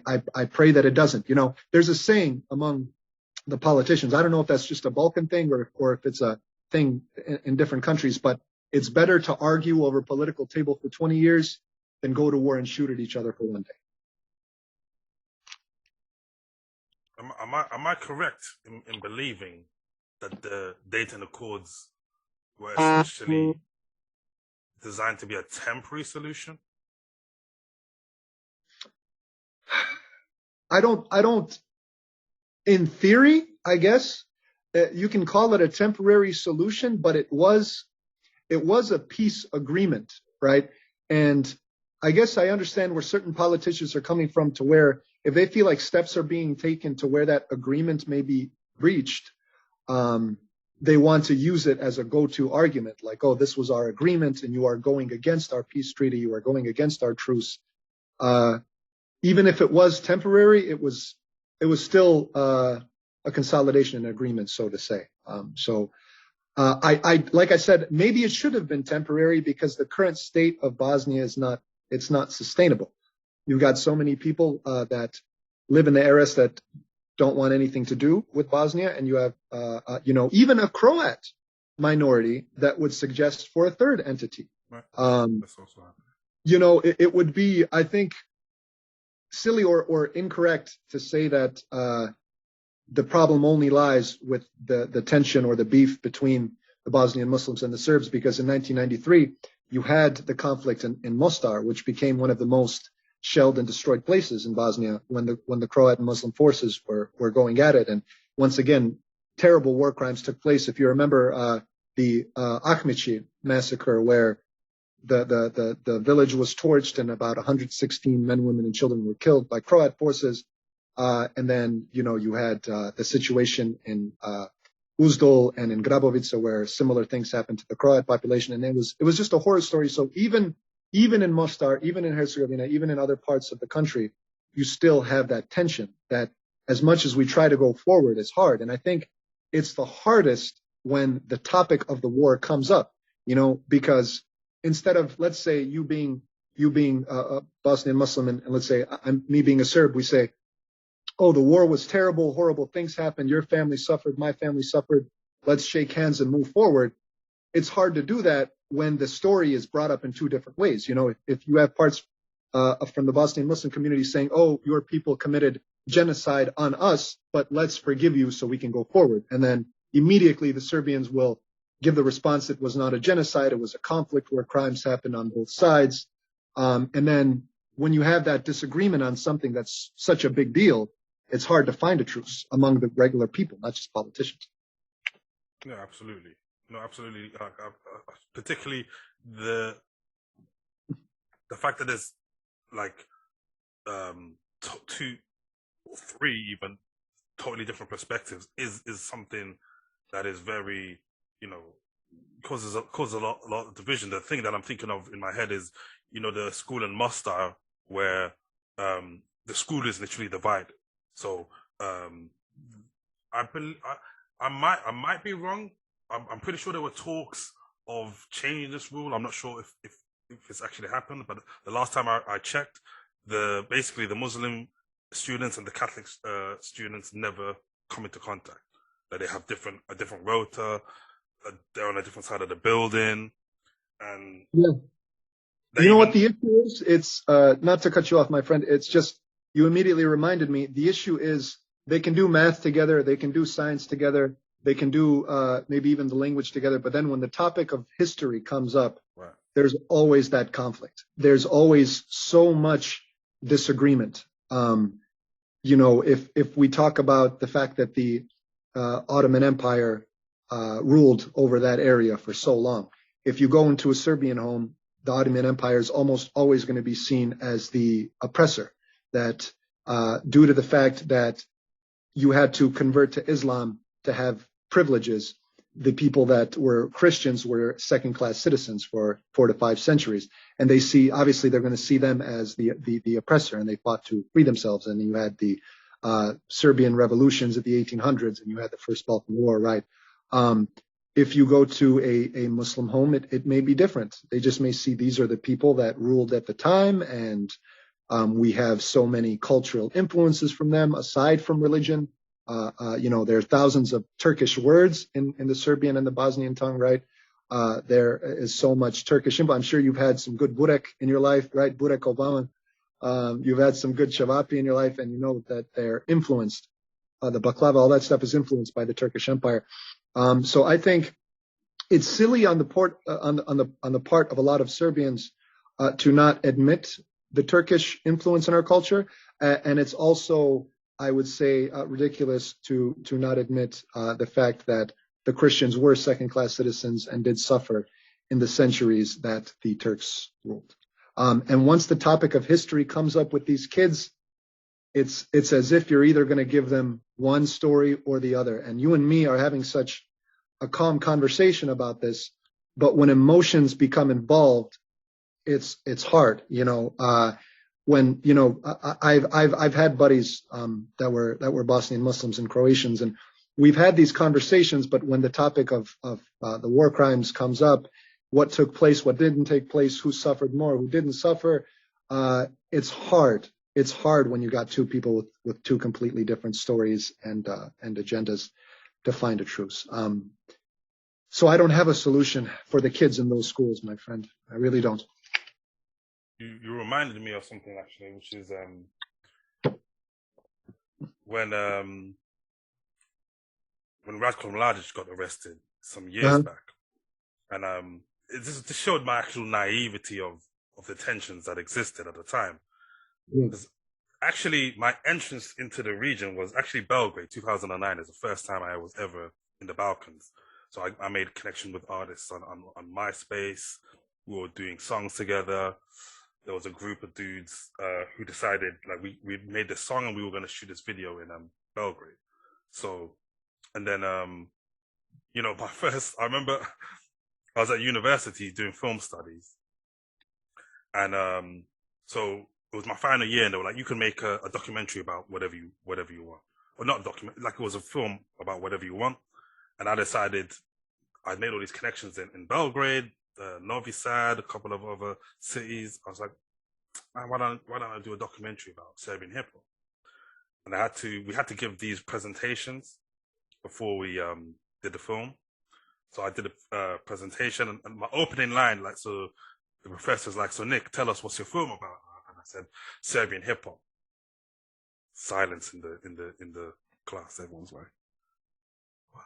pray that it doesn't. There's a saying among the politicians. I don't know if that's just a Balkan thing or if it's a thing in different countries, but it's better to argue over a political table for 20 years than go to war and shoot at each other for one day. Am I correct in believing that the Dayton Accords were essentially designed to be a temporary solution? I don't, in theory, I guess, you can call it a temporary solution, but it was a peace agreement, right? And I guess I understand where certain politicians are coming from, to where if they feel like steps are being taken to where that agreement may be breached, they want to use it as a go-to argument, like, oh, this was our agreement and you are going against our peace treaty, you are going against our truce. Even if it was temporary, it was still a consolidation and agreement, so to say. I like I said, maybe it should have been temporary because the current state of Bosnia is not sustainable. You've got so many people that live in the areas that don't want anything to do with Bosnia, and you have even a Croat minority that would suggest for a third entity. Right. That's also It would be, I think, silly or incorrect to say that the problem only lies with the tension or the beef between the Bosnian Muslims and the Serbs, because in 1993 you had the conflict in Mostar, which became one of the most shelled and destroyed places in Bosnia when the Croat and Muslim forces were going at it. And once again, terrible war crimes took place. If you remember the Ahmići massacre, where the village was torched and about 116 men, women, and children were killed by Croat forces. And then, you had the situation in Uzdol and in Grabovica, where similar things happened to the Croat population. And it was just a horror story. So even in Mostar, even in Herzegovina, even in other parts of the country, you still have that tension that as much as we try to go forward, it's hard. And I think it's the hardest when the topic of the war comes up, because instead of, let's say, you being a Bosnian Muslim and let's say me being a Serb, we say, oh, the war was terrible, horrible things happened, your family suffered, my family suffered, let's shake hands and move forward. It's hard to do that when the story is brought up in two different ways. If you have parts from the Bosnian Muslim community saying, oh, your people committed genocide on us, but let's forgive you so we can go forward. And then immediately the Serbians will give the response, it was not a genocide, it was a conflict where crimes happened on both sides. And then when you have that disagreement on something that's such a big deal, it's hard to find a truce among the regular people, not just politicians. No, absolutely. No, absolutely. Particularly the fact that there's like two or three even totally different perspectives is something that is very, causes a lot of division. The thing that I'm thinking of in my head is, the school in Mostar where the school is literally divided. So I might be wrong. I'm pretty sure there were talks of changing this rule. I'm not sure if it's actually happened, but the last time I checked, basically the Muslim students and the Catholic students never come into contact. That they have a different rota, they're on a different side of the building, and yeah. What the issue is? It's not to cut you off, my friend. It's just you immediately reminded me. The issue is they can do math together, they can do science together, they can do maybe even the language together. But then when the topic of history comes up, right, there's always that conflict. There's always so much disagreement. If we talk about the fact that the Ottoman Empire ruled over that area for so long, if you go into a Serbian home, the Ottoman Empire is almost always going to be seen as the oppressor. That due to the fact that you had to convert to Islam to have privileges, the people that were Christians were second-class citizens for 4 to 5 centuries. And obviously they're going to see them as the oppressor, and they fought to free themselves. And you had the Serbian revolutions of the 1800s, and you had the First Balkan War, right? If you go to a Muslim home, it may be different. They just may see these are the people that ruled at the time, and we have so many cultural influences from them aside from religion. There are thousands of Turkish words in the Serbian and the Bosnian tongue, right? There is so much Turkish input. I'm sure you've had some good burek in your life, right? Burek Obama. You've had some good chavapi in your life, and you know that they're influenced. The baklava, all that stuff is influenced by the Turkish Empire. So I think it's silly on the part of a lot of Serbians to not admit the Turkish influence in our culture, and it's also, I would say, ridiculous to not admit the fact that the Christians were second-class citizens and did suffer in the centuries that the Turks ruled. And once the topic of history comes up with these kids, it's as if you're either going to give them one story or the other. And you and me are having such a calm conversation about this, but when emotions become involved, it's hard. When I've had buddies that were Bosnian Muslims and Croatians, and we've had these conversations. But when the topic of the war crimes comes up, what took place, what didn't take place, who suffered more, who didn't suffer, it's hard. It's hard when you got two people with two completely different stories and agendas to find a truce. So I don't have a solution for the kids in those schools, my friend. I really don't. You reminded me of something actually, which is when Ratko Mladic got arrested some years back, and this showed my actual naivety of the tensions that existed at the time. Because actually, my entrance into the region was actually Belgrade. 2009 is the first time I was ever in the Balkans. So I made a connection with artists on MySpace. We were doing songs together. There was a group of dudes who decided, like, we made this song and we were going to shoot this video in Belgrade. So, and then, I remember I was at university doing film studies. And so it was my final year, and they were like, you can make a documentary about whatever you want. Or not a document, like it was a film about whatever you want. And I decided I made all these connections in Belgrade, Novi Sad, a couple of other cities. I was like, man, why don't I do a documentary about Serbian hip hop? And we had to give these presentations before we did the film. So I did a presentation, and my opening line, like, so the professor's like, so Nick, tell us what's your film about? And I said, Serbian hip hop. Silence in the class. Everyone's like, what?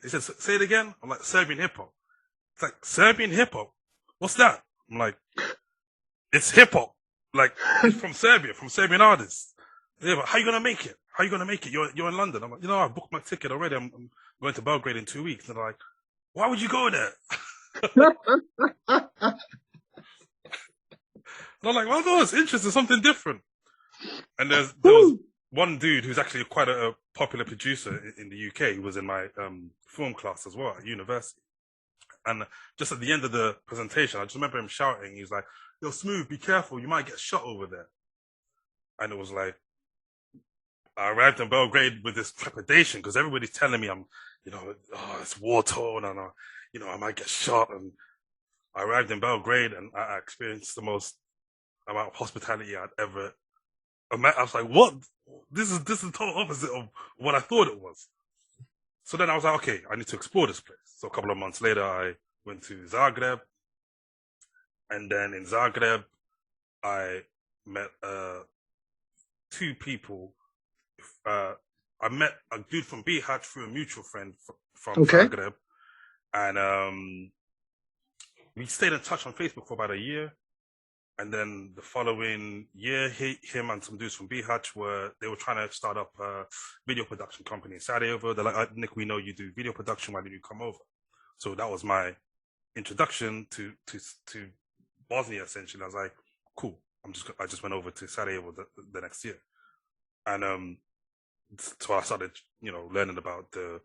He said, say it again. I'm like, Serbian hip hop. It's like, Serbian hip hop? What's that? I'm like, it's hip hop. Like, it's from Serbia, from Serbian artists. Yeah, but how you gonna make it? How you gonna make it? You're in London. I'm like, I booked my ticket already. I'm going to Belgrade in 2 weeks. And they're like, why would you go there? And I'm like, well, no, it's interesting, something different. And there was one dude who's actually quite a popular producer in the UK. He was in my film class as well at university. And just at the end of the presentation, I just remember him shouting. He was like, yo, Smooth, be careful. You might get shot over there. And it was like, I arrived in Belgrade with this trepidation because everybody's telling me it's war torn and, I might get shot. And I arrived in Belgrade and I experienced the most amount of hospitality I'd ever met. I was like, what? This is the total opposite of what I thought it was. So then I was like, okay, I need to explore this place. So a couple of months later, I went to Zagreb. And then in Zagreb, I met two people. I met a dude from Bihać through a mutual friend from Zagreb. And we stayed in touch on Facebook for about a year. And then the following year, him and some dudes from Bihać were trying to start up a video production company in Sarajevo. They're like, Nick, we know you do video production. Why don't you come over? So that was my introduction to Bosnia, essentially. I was like, cool. I just went over to Sarajevo the next year. And so I started, learning about the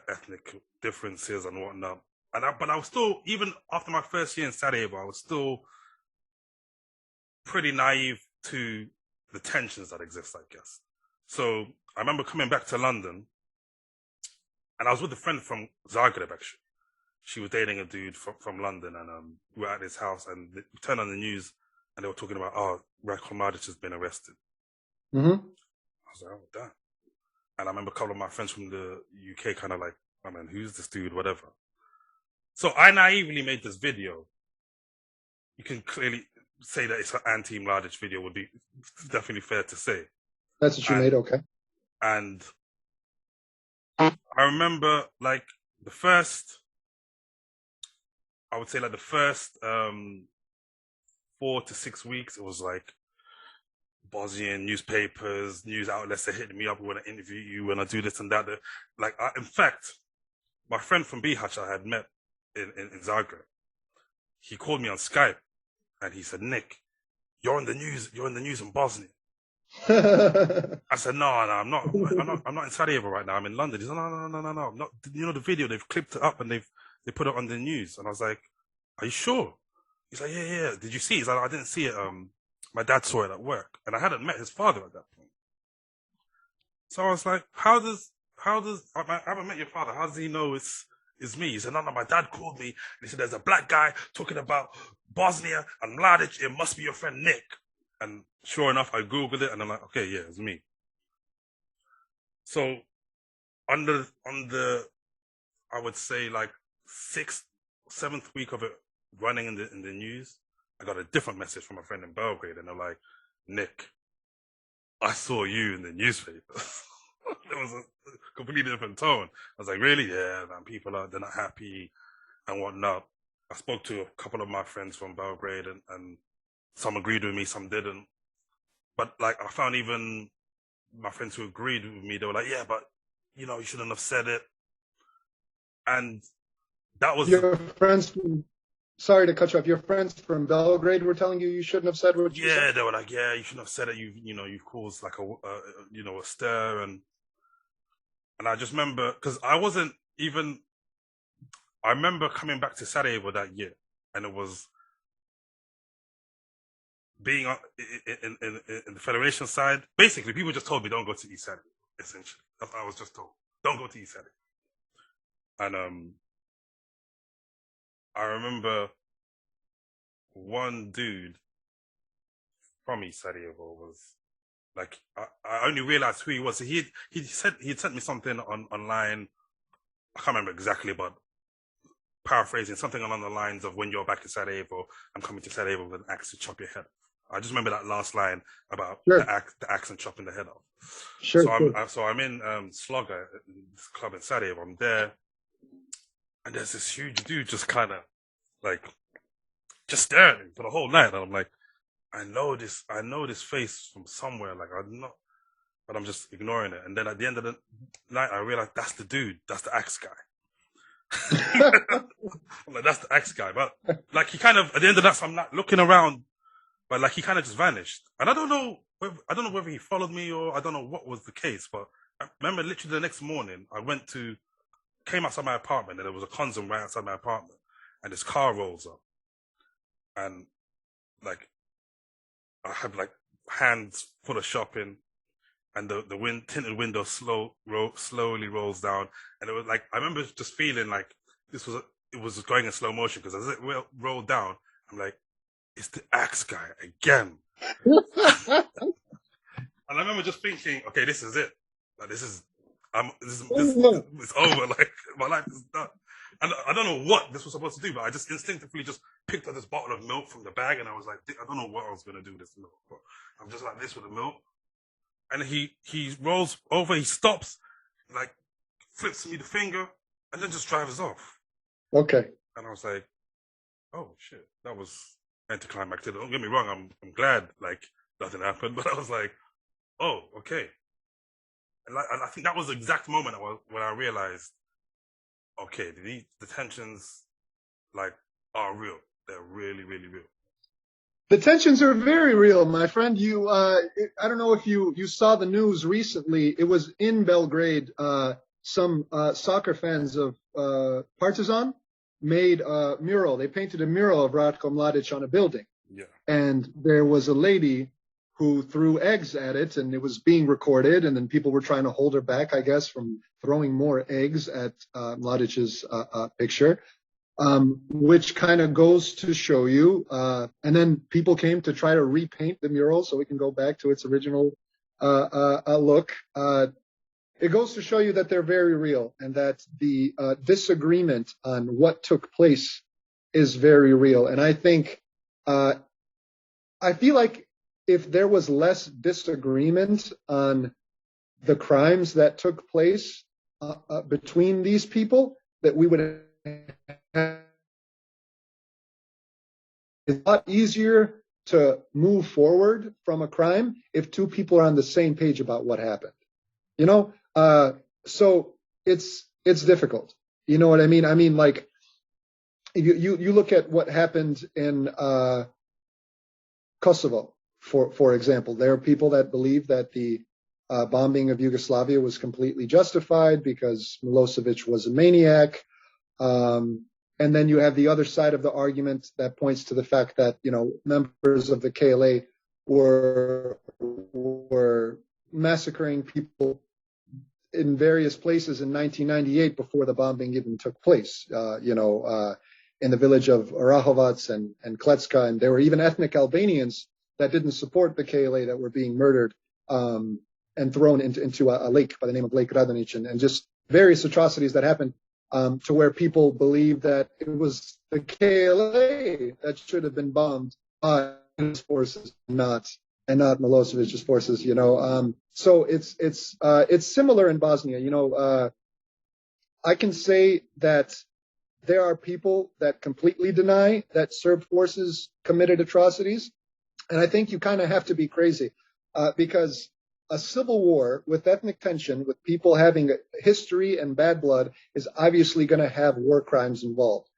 ethnic differences and whatnot. But I was still, even after my first year in Sarajevo, I was still pretty naive to the tensions that exist, I guess. So I remember coming back to London, and I was with a friend from Zagreb, actually. She was dating a dude from London, and we were at his house, and we turned on the news, and they were talking about, Ratko Mladic has been arrested. Mm-hmm. I was like, oh, damn. And I remember a couple of my friends from the UK kind of like, "Oh man, who's this dude?" Whatever. So I naively made this video. You can clearly say that it's an anti-Mladic video. Would be definitely fair to say. That's what you And made, okay. and I remember like the first, I would say like the first 4 to 6 weeks, it was like Bosnian newspapers, news outlets that hit me up when I interview you, when I do this and that. Like, in fact, my friend from Bihać I had met in Zagreb, he called me on Skype and he said, "Nick, you're in the news. You're in the news in Bosnia." I said, "No, I'm not. I'm not in Sarajevo right now. I'm in London." He said, "No. I'm not. You know the video? They've clipped it up and they put it on the news." And I was like, "Are you sure?" He's like, "Yeah. Did you see it?" He's like, "I didn't see it. My dad saw it at work, and I hadn't met his father at that point." So I was like, "How does I haven't met your father? How does he know it's me?" He said, "No. My dad called me and he said there's a black guy talking about Bosnia and Mladic. It must be your friend Nick." And sure enough, I googled it and I'm like, "Okay, yeah, it's me." So on the I would say like 6th, 7th week of it running in the news, I got a different message from a friend in Belgrade, and they're like, "Nick, I saw you in the newspaper." It was a completely different tone. I was like, "Really? Yeah, man, they're not happy and whatnot." I spoke to a couple of my friends from Belgrade, and some agreed with me, some didn't. But like, I found even my friends who agreed with me, they were like, "Yeah, but you shouldn't have said it." And that was, Your friends from, sorry to cut you off, your friends from Belgrade were telling you shouldn't have said what you said? yeah, they were like, "Yeah, you shouldn't have said it. You've caused like a stir." And I just remember, because I remember coming back to Sarajevo that year, and it was being in the Federation side. Basically, people just told me, "Don't go to East Sarajevo," essentially. That's what I was just told. Don't go to East Sarajevo. And I remember one dude from East Sarajevo was like, I only realized who he was. So he said he'd sent me something online. I can't remember exactly, but paraphrasing something along the lines of, "When you're back in Sarajevo, I'm coming to Sarajevo with an axe to chop your head off." I just remember that last line about Sure, the axe and chopping the head off. sure, sure. So I'm in Slogger, this club in Sarajevo. I'm there, and there's this huge dude just kind of like just staring at me for the whole night, and I'm like, I know this face from somewhere. Like, I'm not, but I'm just ignoring it. And then at the end of the night, I realized that's the dude. That's the axe guy. I'm like, that's the axe guy. But like, he kind of, at the end of that, so I'm not looking around, but like, he kind of just vanished. And I don't know whether he followed me or I don't know what was the case. But I remember literally the next morning, came outside my apartment, and there was a Consum right outside my apartment, and this car rolls up, and like, I have like hands full of shopping, and the tinted window slowly rolls down, and it was like, I remember just feeling like it was going in slow motion, because as it rolled down, I'm like, it's the axe guy again. And I remember just thinking, okay, this is it. Like, this it's over. Like, my life is done. And I don't know what this was supposed to do, but I just instinctively just picked up this bottle of milk from the bag, and I was like, I don't know what I was going to do with this milk, but I'm just like this with the milk. And he rolls over, he stops, like, flips me the finger, and then just drives off. Okay. And I was like, "Oh shit, that was anticlimactic." Don't get me wrong, I'm glad like nothing happened, but I was like, "Oh, okay." And I think that was the exact moment when I realized, okay, the tensions like are real. They're really, really real. The tensions are very real, my friend. I don't know if you saw the news recently. It was in Belgrade. Some soccer fans of Partizan made a mural. They painted a mural of Ratko Mladic on a building. Yeah. And there was a lady who threw eggs at it, and it was being recorded. And then people were trying to hold her back, I guess, from throwing more eggs at Mladic's picture. Which kind of goes to show you. And then people came to try to repaint the mural so it can go back to its original look. it goes to show you that they're very real, and that the disagreement on what took place is very real. And I think, I feel like if there was less disagreement on the crimes that took place between these people, that we would have it's a lot easier to move forward from a crime if two people are on the same page about what happened. You know, so it's difficult. You know what I mean? I mean, like, you look at what happened in Kosovo, for example. There are people that believe that the bombing of Yugoslavia was completely justified because Milosevic was a maniac. And then you have the other side of the argument that points to the fact that, you know, members of the KLA were massacring people in various places in 1998 before the bombing even took place, in the village of Orahovac and Kletska. And there were even ethnic Albanians that didn't support the KLA that were being murdered and thrown into a lake by the name of Lake Radonic, and just various atrocities that happened to where people believe that it was the KLA that should have been bombed by his forces, and not Milosevic's forces. You know, so it's similar in Bosnia. You know, I can say that there are people that completely deny that Serb forces committed atrocities, and I think you kind of have to be crazy because a civil war with ethnic tension, with people having history and bad blood, is obviously going to have war crimes involved.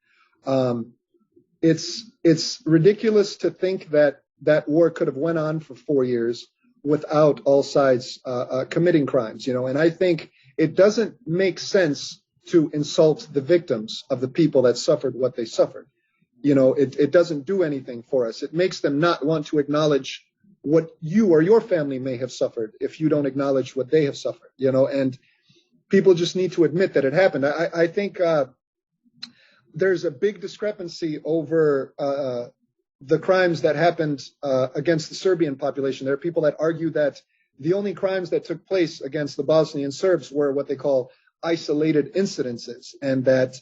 It's ridiculous to think that that war could have went on for 4 years without all sides committing crimes, you know. And I think it doesn't make sense to insult the victims of the people that suffered what they suffered. You know, it doesn't do anything for us. It makes them not want to acknowledge what you or your family may have suffered if you don't acknowledge what they have suffered, you know. And people just need to admit that it happened. I think there's a big discrepancy over the crimes that happened against the Serbian population. There are people that argue that the only crimes that took place against the Bosnian Serbs were what they call isolated incidences, and that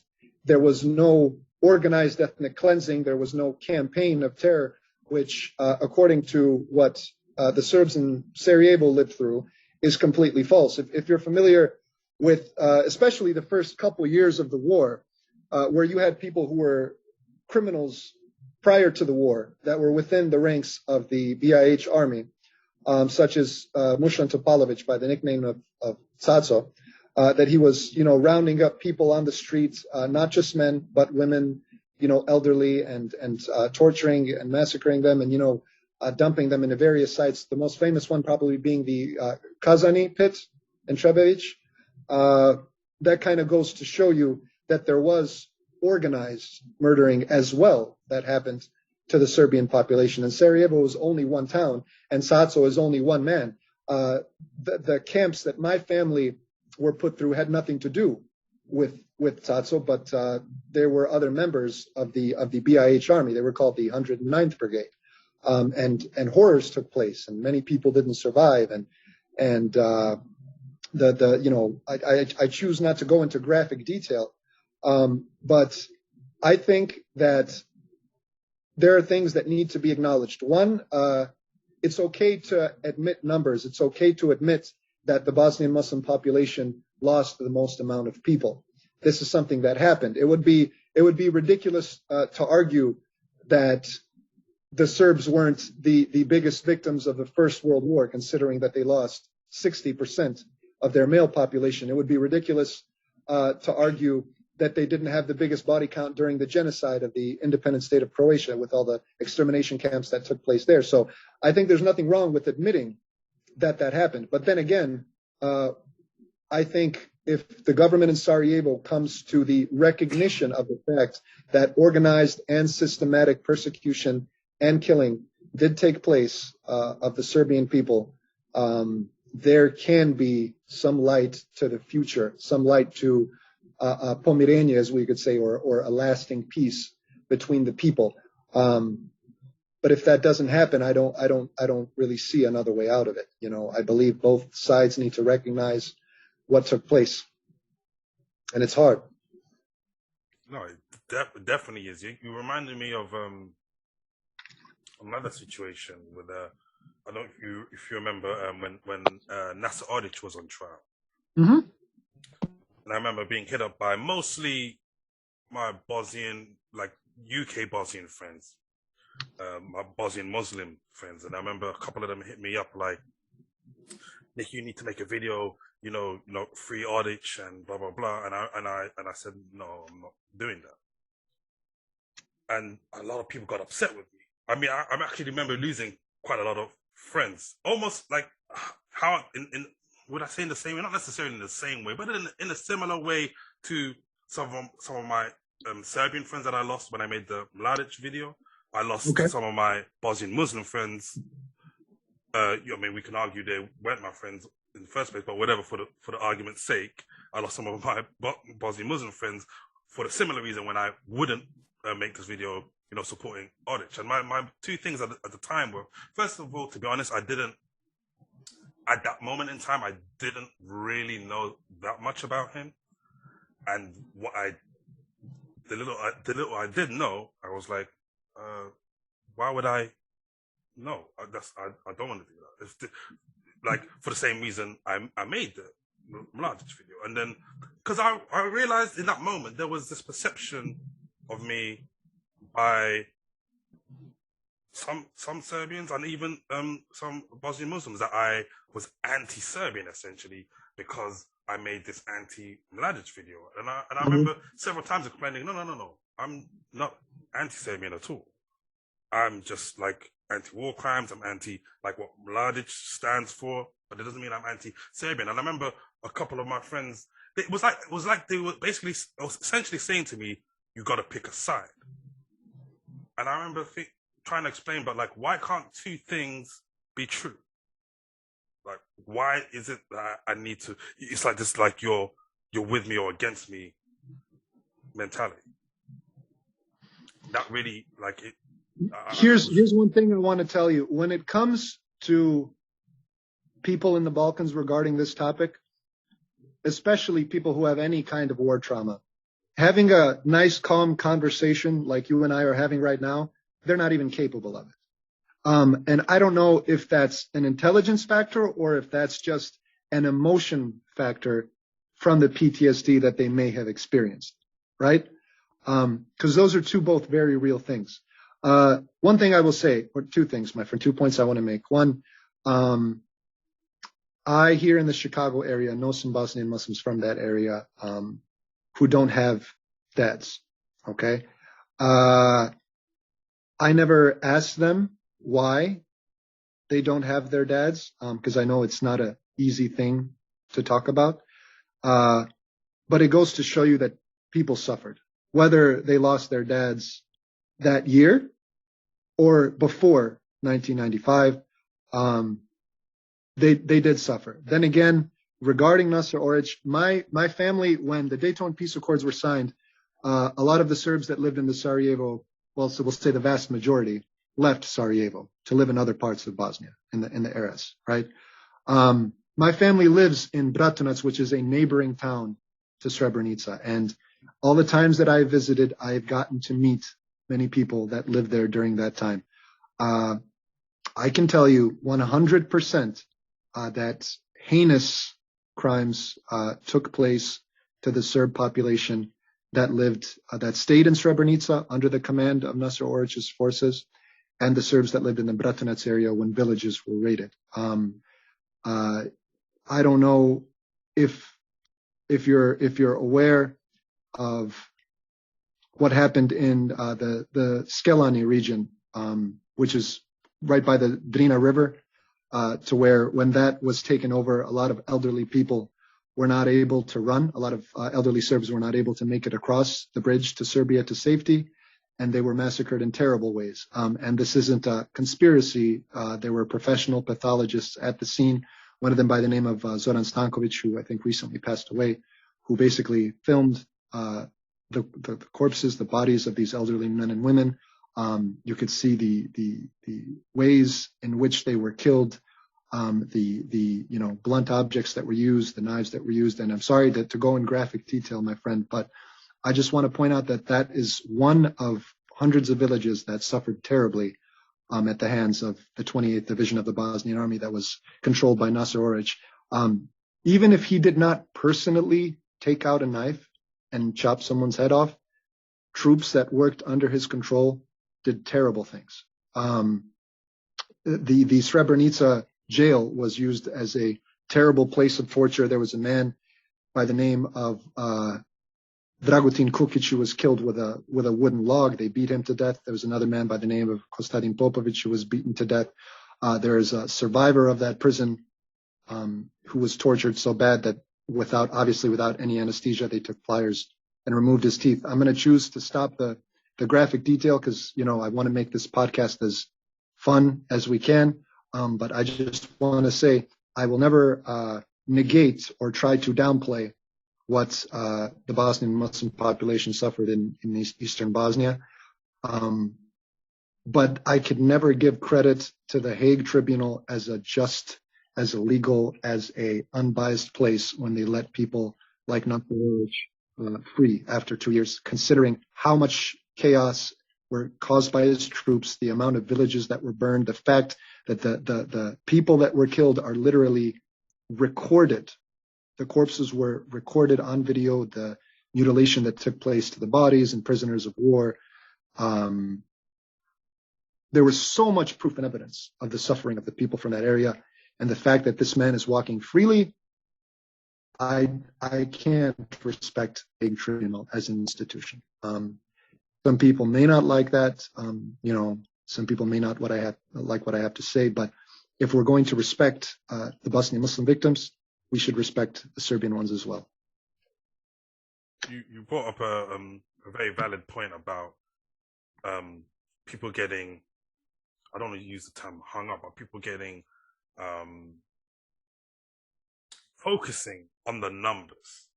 there was no organized ethnic cleansing, there was no campaign of terror, which, according to what the Serbs in Sarajevo lived through, is completely false. If you're familiar with, especially the first couple years of the war, where you had people who were criminals prior to the war that were within the ranks of the BiH army, such as Mushan Topalovic by the nickname of Tsaco, that he was, you know, rounding up people on the streets, not just men, but women, you know, elderly, and torturing and massacring them, and, you know, dumping them into various sites. The most famous one probably being the Kazani pit in Trebevic. That kind of goes to show you that there was organized murdering as well that happened to the Serbian population. And Sarajevo was only one town, and Tsaco is only one man. The camps that my family were put through had nothing to do with Tsaco, but there were other members of the BiH army. They were called the 109th Brigade, and horrors took place, and many people didn't survive. And you know, I choose not to go into graphic detail, but I think that there are things that need to be acknowledged. One, it's okay to admit numbers. It's okay to admit that the Bosnian Muslim population lost the most amount of people. This is something that happened. It would be ridiculous to argue that the Serbs weren't the biggest victims of the First World War, considering that they lost 60% of their male population. It would be ridiculous to argue that they didn't have the biggest body count during the genocide of the independent state of Croatia, with all the extermination camps that took place there. So I think there's nothing wrong with admitting that happened. But then again, I think if the government in Sarajevo comes to the recognition of the fact that organized and systematic persecution and killing did take place of the Serbian people, there can be some light to the future, some light to pomirenje, as we could say, or a lasting peace between the people. But if that doesn't happen, I don't really see another way out of it. You know, I believe both sides need to recognize what took place. And it's hard. No, it definitely is. You reminded me of another situation with I don't know if you remember when Nasser Odic was on trial, Mm-hmm. and I remember being hit up by mostly my Bosnian, like UK Bosnian friends, my Bosnian Muslim friends, and I remember a couple of them hit me up like, Nick, you need to make a video, free Odic and blah blah blah, and I said no, I'm not doing that, and a lot of people got upset with me. I mean, I actually remember losing quite a lot of friends, almost like how in would I say in the same way, not necessarily in the same way, but in a similar way to some of my Serbian friends that I lost when I made the Mladic video. I lost some of my Bosnian Muslim friends. I mean, we can argue they weren't my friends in the first place, but whatever, for the argument's sake, I lost some of my Bosnian Muslim friends for the similar reason when I wouldn't make this video, supporting Odic. And my two things at the time were, first of all, to be honest, at that moment in time, I didn't really know that much about him. And the little I did know, I was like, why would I? No, I don't want to do that. Like, for the same reason I made the Mladic video. And then, because I realized in that moment, there was this perception of me by some Serbians and even some Bosnian Muslims that I was anti-Serbian, essentially, because I made this anti-Mladic video. And I remember several times explaining, no, I'm not anti-Serbian at all. I'm just like anti-war crimes. I'm anti like what Mladic stands for, but it doesn't mean I'm anti-Serbian. And I remember a couple of my friends, it was like they were basically essentially saying to me, "You got to pick a side." And I remember trying to explain, but like, why can't two things be true? Like, why is it that I need to? It's like this, like you're with me or against me mentality. That really, like it. Here's one thing I want to tell you. When it comes to people in the Balkans regarding this topic, especially people who have any kind of war trauma, having a nice, calm conversation like you and I are having right now, they're not even capable of it. And I don't know if that's an intelligence factor or if that's just an emotion factor from the PTSD that they may have experienced, right? Because those are both very real things. One thing I will say, or two things, my friend, 2 points I want to make. One, I here in the Chicago area know some Bosnian Muslims from that area who don't have dads. Okay, I never asked them why they don't have their dads because I know it's not an easy thing to talk about. But it goes to show you that people suffered, whether they lost their dads that year or before 1995, they did suffer. Then again, regarding Nasser Oric, my family, when the Dayton Peace Accords were signed, a lot of the Serbs that lived in the Sarajevo, well, so we'll say the vast majority, left Sarajevo to live in other parts of Bosnia in the eras, right? My family lives in Bratunac, which is a neighboring town to Srebrenica, and all the times that I visited, I've gotten to meet many people that lived there during that time. I can tell you 100% that heinous crimes took place to the Serb population that stayed in Srebrenica under the command of Nasser Oric's forces, and the Serbs that lived in the Bratunac area when villages were raided. I don't know if you're aware of what happened in the Skelani region, which is right by the Drina River, to where when that was taken over, a lot of elderly people were not able to run. A lot of elderly Serbs were not able to make it across the bridge to Serbia to safety, and they were massacred in terrible ways. And this isn't a conspiracy. There were professional pathologists at the scene, one of them by the name of Zoran Stankovic, who I think recently passed away, who basically filmed the corpses, the bodies of these elderly men and women. You could see the ways in which they were killed. the blunt objects that were used, the knives that were used. And I'm sorry to go in graphic detail, my friend, but I just want to point out that that is one of hundreds of villages that suffered terribly at the hands of the 28th Division of the Bosnian Army that was controlled by Nasser Oric. Even if he did not personally take out a knife and chop someone's head off, troops that worked under his control did terrible things. The Srebrenica jail was used as a terrible place of torture. There was a man by the name of Dragutin Kukic, who was killed with a wooden log. They beat him to death. There was another man by the name of Kostadin Popovic who was beaten to death. There is a survivor of that prison who was tortured so bad that without any anesthesia, they took pliers and removed his teeth. I'm going to choose to stop the graphic detail because, I want to make this podcast as fun as we can. But I just want to say I will never negate or try to downplay what the Bosnian Muslim population suffered in eastern Bosnia. But I could never give credit to the Hague Tribunal as a just, as a legal, as a unbiased place when they let people like Napoleonic free after 2 years, considering how much chaos were caused by his troops, the amount of villages that were burned, the fact that the people that were killed are literally recorded. The corpses were recorded on video, the mutilation that took place to the bodies and prisoners of war. There was so much proof and evidence of the suffering of the people from that area. And the fact that this man is walking freely, I can't respect Hague Tribunal as an institution. Some people may not like that. Some people may not like what I have to say. But if we're going to respect the Bosnian Muslim victims, we should respect the Serbian ones as well. You brought up a very valid point about people getting, I don't want to use the term hung up, but people getting focusing on the numbers.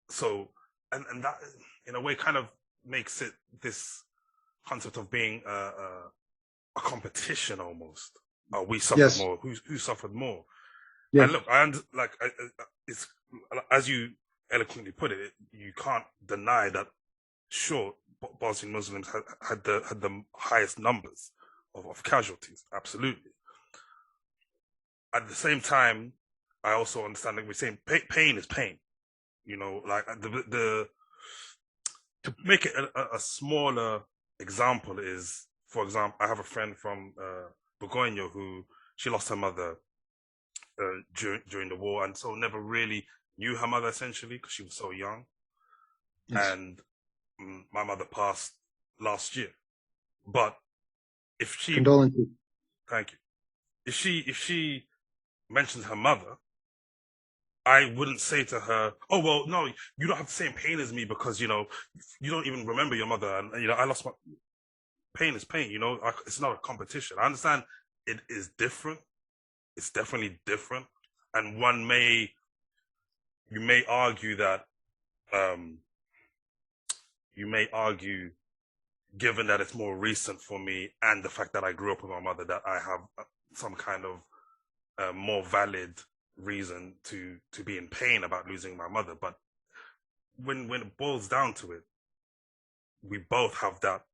So and that in a way kind of makes it this concept of being a competition almost. We suffered more. Who suffered more? Yes. And look, it's as you eloquently put it. You can't deny that. Sure, Bosnian Muslims had the highest numbers of casualties. Absolutely. At the same time, I also understand that we're saying pain is pain. To make it a smaller example is, for example, I have a friend from Borgoña who she lost her mother during the war, and so never really knew her mother essentially because she was so young. Yes. And my mother passed last year. But if she condolences, thank you. If she mentions her mother, I wouldn't say to her, "Oh well, no, you don't have the same pain as me because you don't even remember your mother." And I lost my pain is pain. It's not a competition. I understand it is different. It's definitely different, and you may argue that, given that it's more recent for me and the fact that I grew up with my mother, that I have some kind of more valid reason to be in pain about losing my mother. But when it boils down to it, we both have that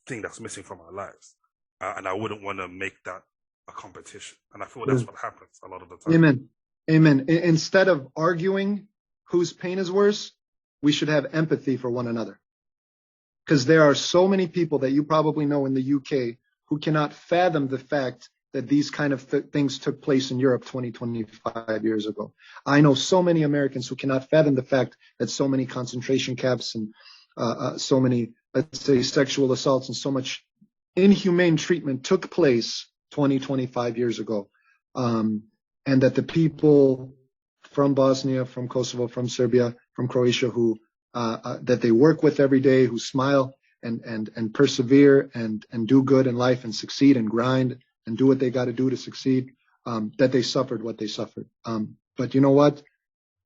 thing that's missing from our lives, and I wouldn't want to make that a competition. And I feel that's what happens a lot of the time. Amen. Instead of arguing whose pain is worse, we should have empathy for one another. Because there are so many people that you probably know in the UK who cannot fathom the fact that these kind of things took place in Europe 25 years ago. I know so many Americans who cannot fathom the fact that so many concentration camps and so many, let's say, sexual assaults and so much inhumane treatment took place 25 years ago. And that the people from Bosnia, from Kosovo, from Serbia, from Croatia, who that they work with every day, who smile and persevere and do good in life and succeed and grind and do what they got to do to succeed, that they suffered what they suffered. But you know what?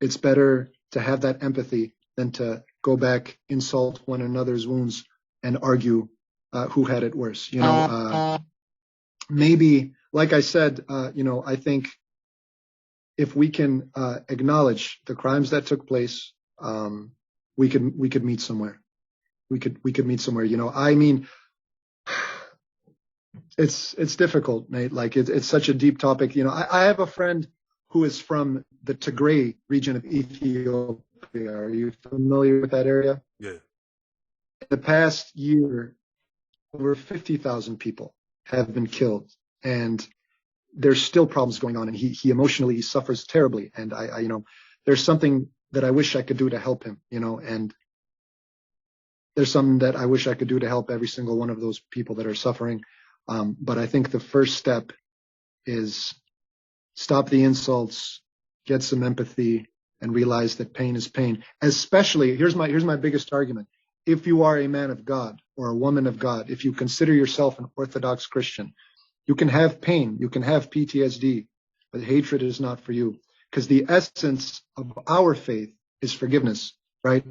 It's better to have that empathy than to go back, insult one another's wounds and argue who had it worse. Maybe like I said, I think if we can acknowledge the crimes that took place, we could meet somewhere. We could meet somewhere. I mean, it's difficult, Nate. Like it's such a deep topic. I have a friend who is from the Tigray region of Ethiopia. Are you familiar with that area? Yeah. In the past year, over 50,000 people have been killed, and there's still problems going on. And he emotionally suffers terribly. And I there's something that I wish I could do to help him. And there's something that I wish I could do to help every single one of those people that are suffering. But I think the first step is stop the insults, get some empathy, and realize that pain is pain. Especially, here's my biggest argument. If you are a man of God or a woman of God, if you consider yourself an Orthodox Christian, you can have pain, you can have PTSD, but hatred is not for you. Because the essence of our faith is forgiveness, right?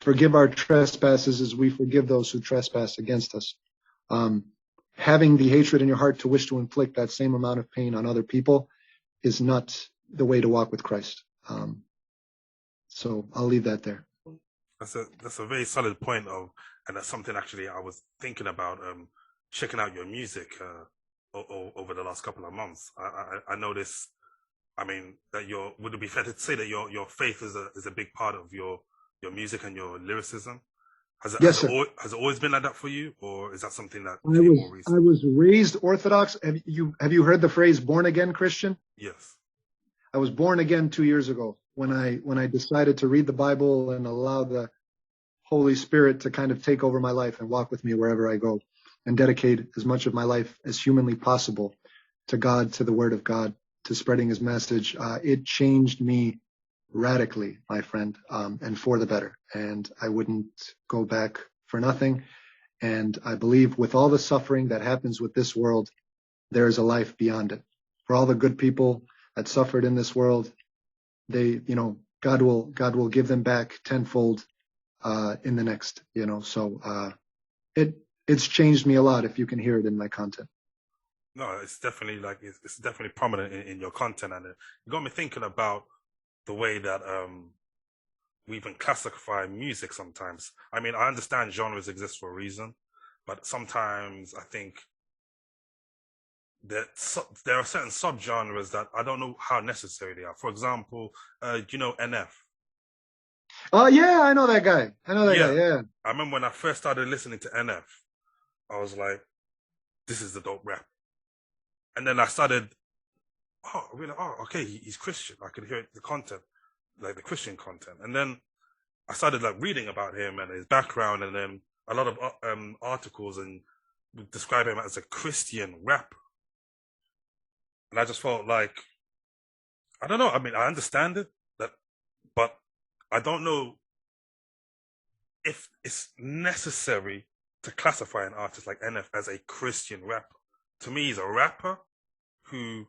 Forgive our trespasses as we forgive those who trespass against us. Having the hatred in your heart to wish to inflict that same amount of pain on other people is not the way to walk with Christ. So I'll leave that there. That's a very solid point and that's something actually I was thinking about checking out your music over the last couple of months. I noticed, I mean, that would it be fair to say that your faith is a big part of your music and your lyricism? Yes, sir. Has it always been like that for you, or is that something that came more recently? I was raised Orthodox. Have you heard the phrase "born again Christian"? Yes. I was born again 2 years ago when I decided to read the Bible and allow the Holy Spirit to kind of take over my life and walk with me wherever I go, and dedicate as much of my life as humanly possible to God, to the Word of God, to spreading His message. It changed me radically, my friend, and for the better. And I wouldn't go back for nothing. And I believe with all the suffering that happens with this world, there is a life beyond it. For all the good people that suffered in this world, God will give them back tenfold in the next. So it's changed me a lot. If you can hear it in my content. No, it's definitely it's definitely prominent in your content, and it got me thinking about the way that we even classify music sometimes. I mean, I understand genres exist for a reason, but sometimes I think that there are certain subgenres that I don't know how necessary they are. For example, do you know NF? Oh, yeah, I know that guy. Yeah. I remember when I first started listening to NF, I was like, this is the dope rap. And then I started, okay, he's Christian. I could hear the content, like the Christian content. And then I started like reading about him and his background, and then a lot of articles and describe him as a Christian rapper. And I just felt like, I don't know. I mean, I understand it, but I don't know if it's necessary to classify an artist like NF as a Christian rapper. To me, he's a rapper who,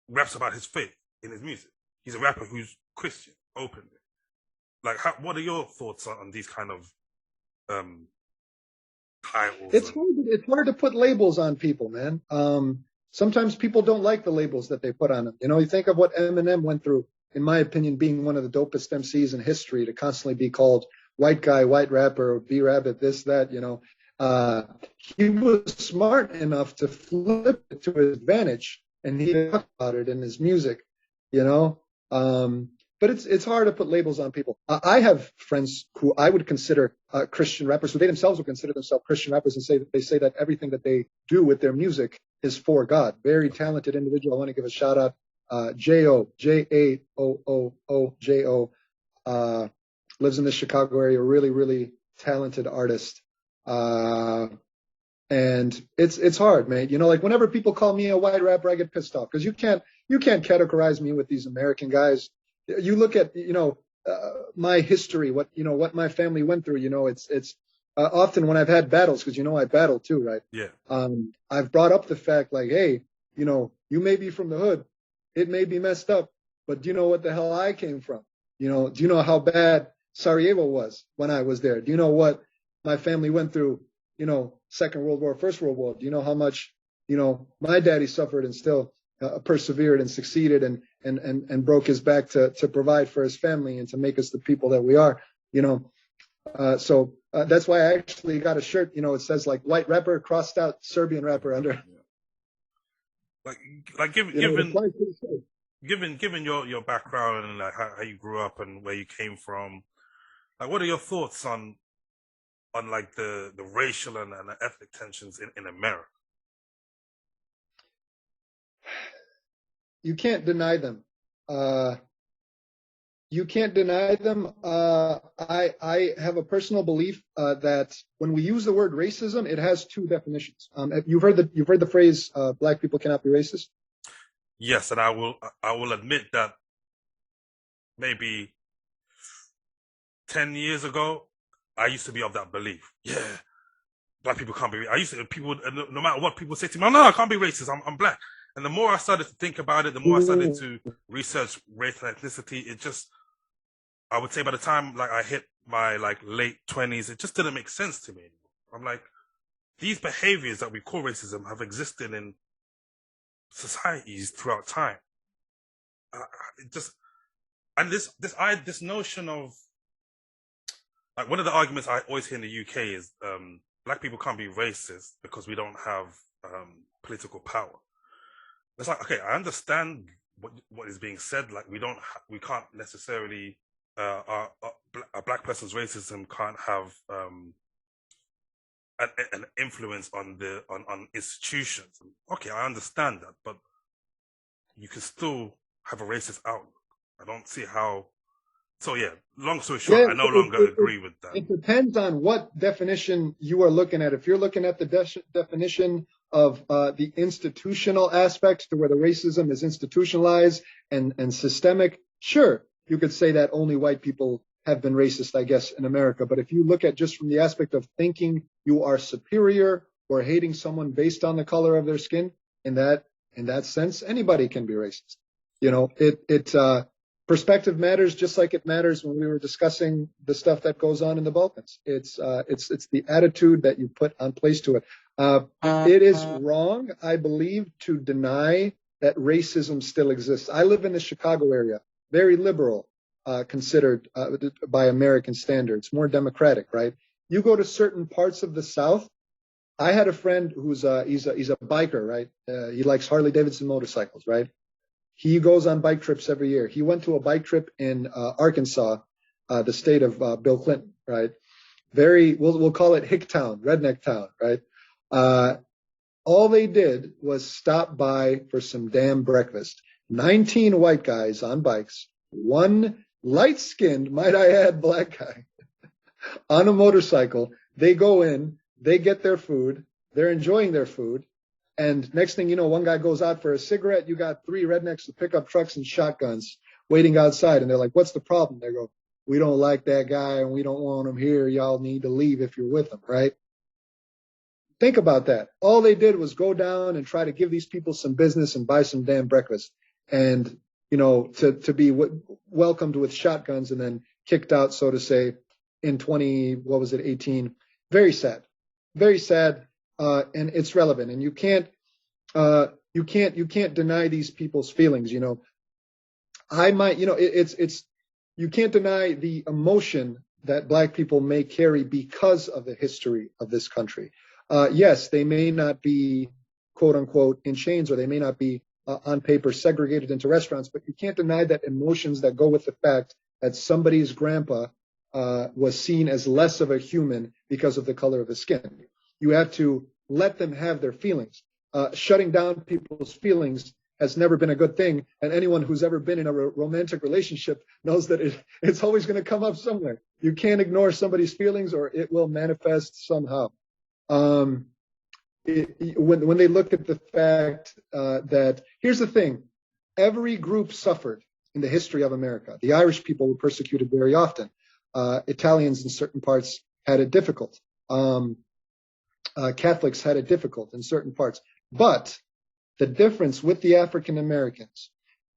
raps about his faith in his music. He's a rapper who's Christian, openly. Like, what are your thoughts on these kind of titles? It's hard to put labels on people, man. Sometimes people don't like the labels that they put on them. You think of what Eminem went through, in my opinion, being one of the dopest MCs in history, to constantly be called white guy, white rapper, B-rabbit, this, that, he was smart enough to flip it to his advantage, and he talked about it in his music, But it's hard to put labels on people. I have friends who I would consider Christian rappers, who they themselves would consider themselves Christian rappers, and they say that everything that they do with their music is for God. Very talented individual. I want to give a shout out, J-O, J-A-O-O-O-J-O, lives in the Chicago area, really, really talented artist. And it's hard, man. Like whenever people call me a white rapper, I get pissed off, because you can't categorize me with these American guys. You look at, my history, what my family went through, it's often when I've had battles, because, I battle too, right? Yeah. I've brought up the fact like, hey, you may be from the hood. It may be messed up, but do you know what the hell I came from? Do you know how bad Sarajevo was when I was there? Do you know what my family went through, Second World War, First World War? Do you know how much You know, my daddy suffered and still persevered and succeeded and broke his back to provide for his family and to make us the people that we are. You know, so that's why I actually got a shirt. You know, it says like white rapper crossed out Serbian rapper under. Like given your background and like how you grew up and where you came from, like what are your thoughts on like the racial and the ethnic tensions in America? You can't deny them. You can't deny them. I have a personal belief that when we use the word racism, it has two definitions. You've heard the phrase "black people cannot be racist." Yes, and I will admit that maybe 10 years ago, I used to be of that belief. Yeah, black people can't be. I used to people no matter what people say to me, oh, no, I can't be racist. I'm black. And the more I started to think about it, the more I started to research race and ethnicity. It just, I would say, by the time like I hit my like late 20s, it just didn't make sense to me anymore. I'm like, these behaviors that we call racism have existed in societies throughout time. It just, and this notion of like one of the arguments I always hear in the UK is black people can't be racist because we don't have political power. It's like, okay, I understand what is being said. Like we can't necessarily a black person's racism can't have an influence on institutions. Okay, I understand that, but you can still have a racist outlook. I don't see how. So yeah, long story short, Yeah, I no longer agree with that. It depends on what definition you are looking at. If you're looking at the definition of the institutional aspects to where the racism is institutionalized and systemic, sure, you could say that only white people have been racist, I guess, in America. But if you look at just from the aspect of thinking you are superior or hating someone based on the color of their skin, in that sense, anybody can be racist. You know, perspective matters just like it matters when we were discussing the stuff that goes on in the Balkans. It's the attitude that you put on place to it. It is wrong, I believe, to deny that racism still exists. I live in the Chicago area, very liberal, considered by American standards, more democratic, right? You go to certain parts of the South. I had a friend who's he's a biker, right? He likes Harley Davidson motorcycles, right? He goes on bike trips every year. He went to a bike trip in Arkansas, the state of Bill Clinton, right? We'll call it Hicktown, redneck town, right? All they did was stop by for some damn breakfast. 19 white guys on bikes, one light-skinned, might I add, black guy on a motorcycle. They go in, they get their food, they're enjoying their food. And next thing you know, one guy goes out for a cigarette. You got three rednecks with pickup trucks and shotguns waiting outside. And they're like, what's the problem? They go, we don't like that guy and we don't want him here. Y'all need to leave if you're with him, right? Think about that. All they did was go down and try to give these people some business and buy some damn breakfast. And, you know, to be welcomed with shotguns and then kicked out, so to say, in 18. Very sad. Very sad. And it's relevant, and you can't deny these people's feelings. You know, you can't deny the emotion that black people may carry because of the history of this country. Yes, they may not be quote unquote in chains, or they may not be on paper segregated into restaurants, but you can't deny that emotions that go with the fact that somebody's grandpa was seen as less of a human because of the color of his skin. You have to let them have their feelings. Shutting down people's feelings has never been a good thing. And anyone who's ever been in a romantic relationship knows that it's always going to come up somewhere. You can't ignore somebody's feelings or it will manifest somehow. When they look at the fact that, here's the thing, every group suffered in the history of America. The Irish people were persecuted very often. Italians in certain parts had it difficult. Catholics had it difficult in certain parts. But the difference with the African Americans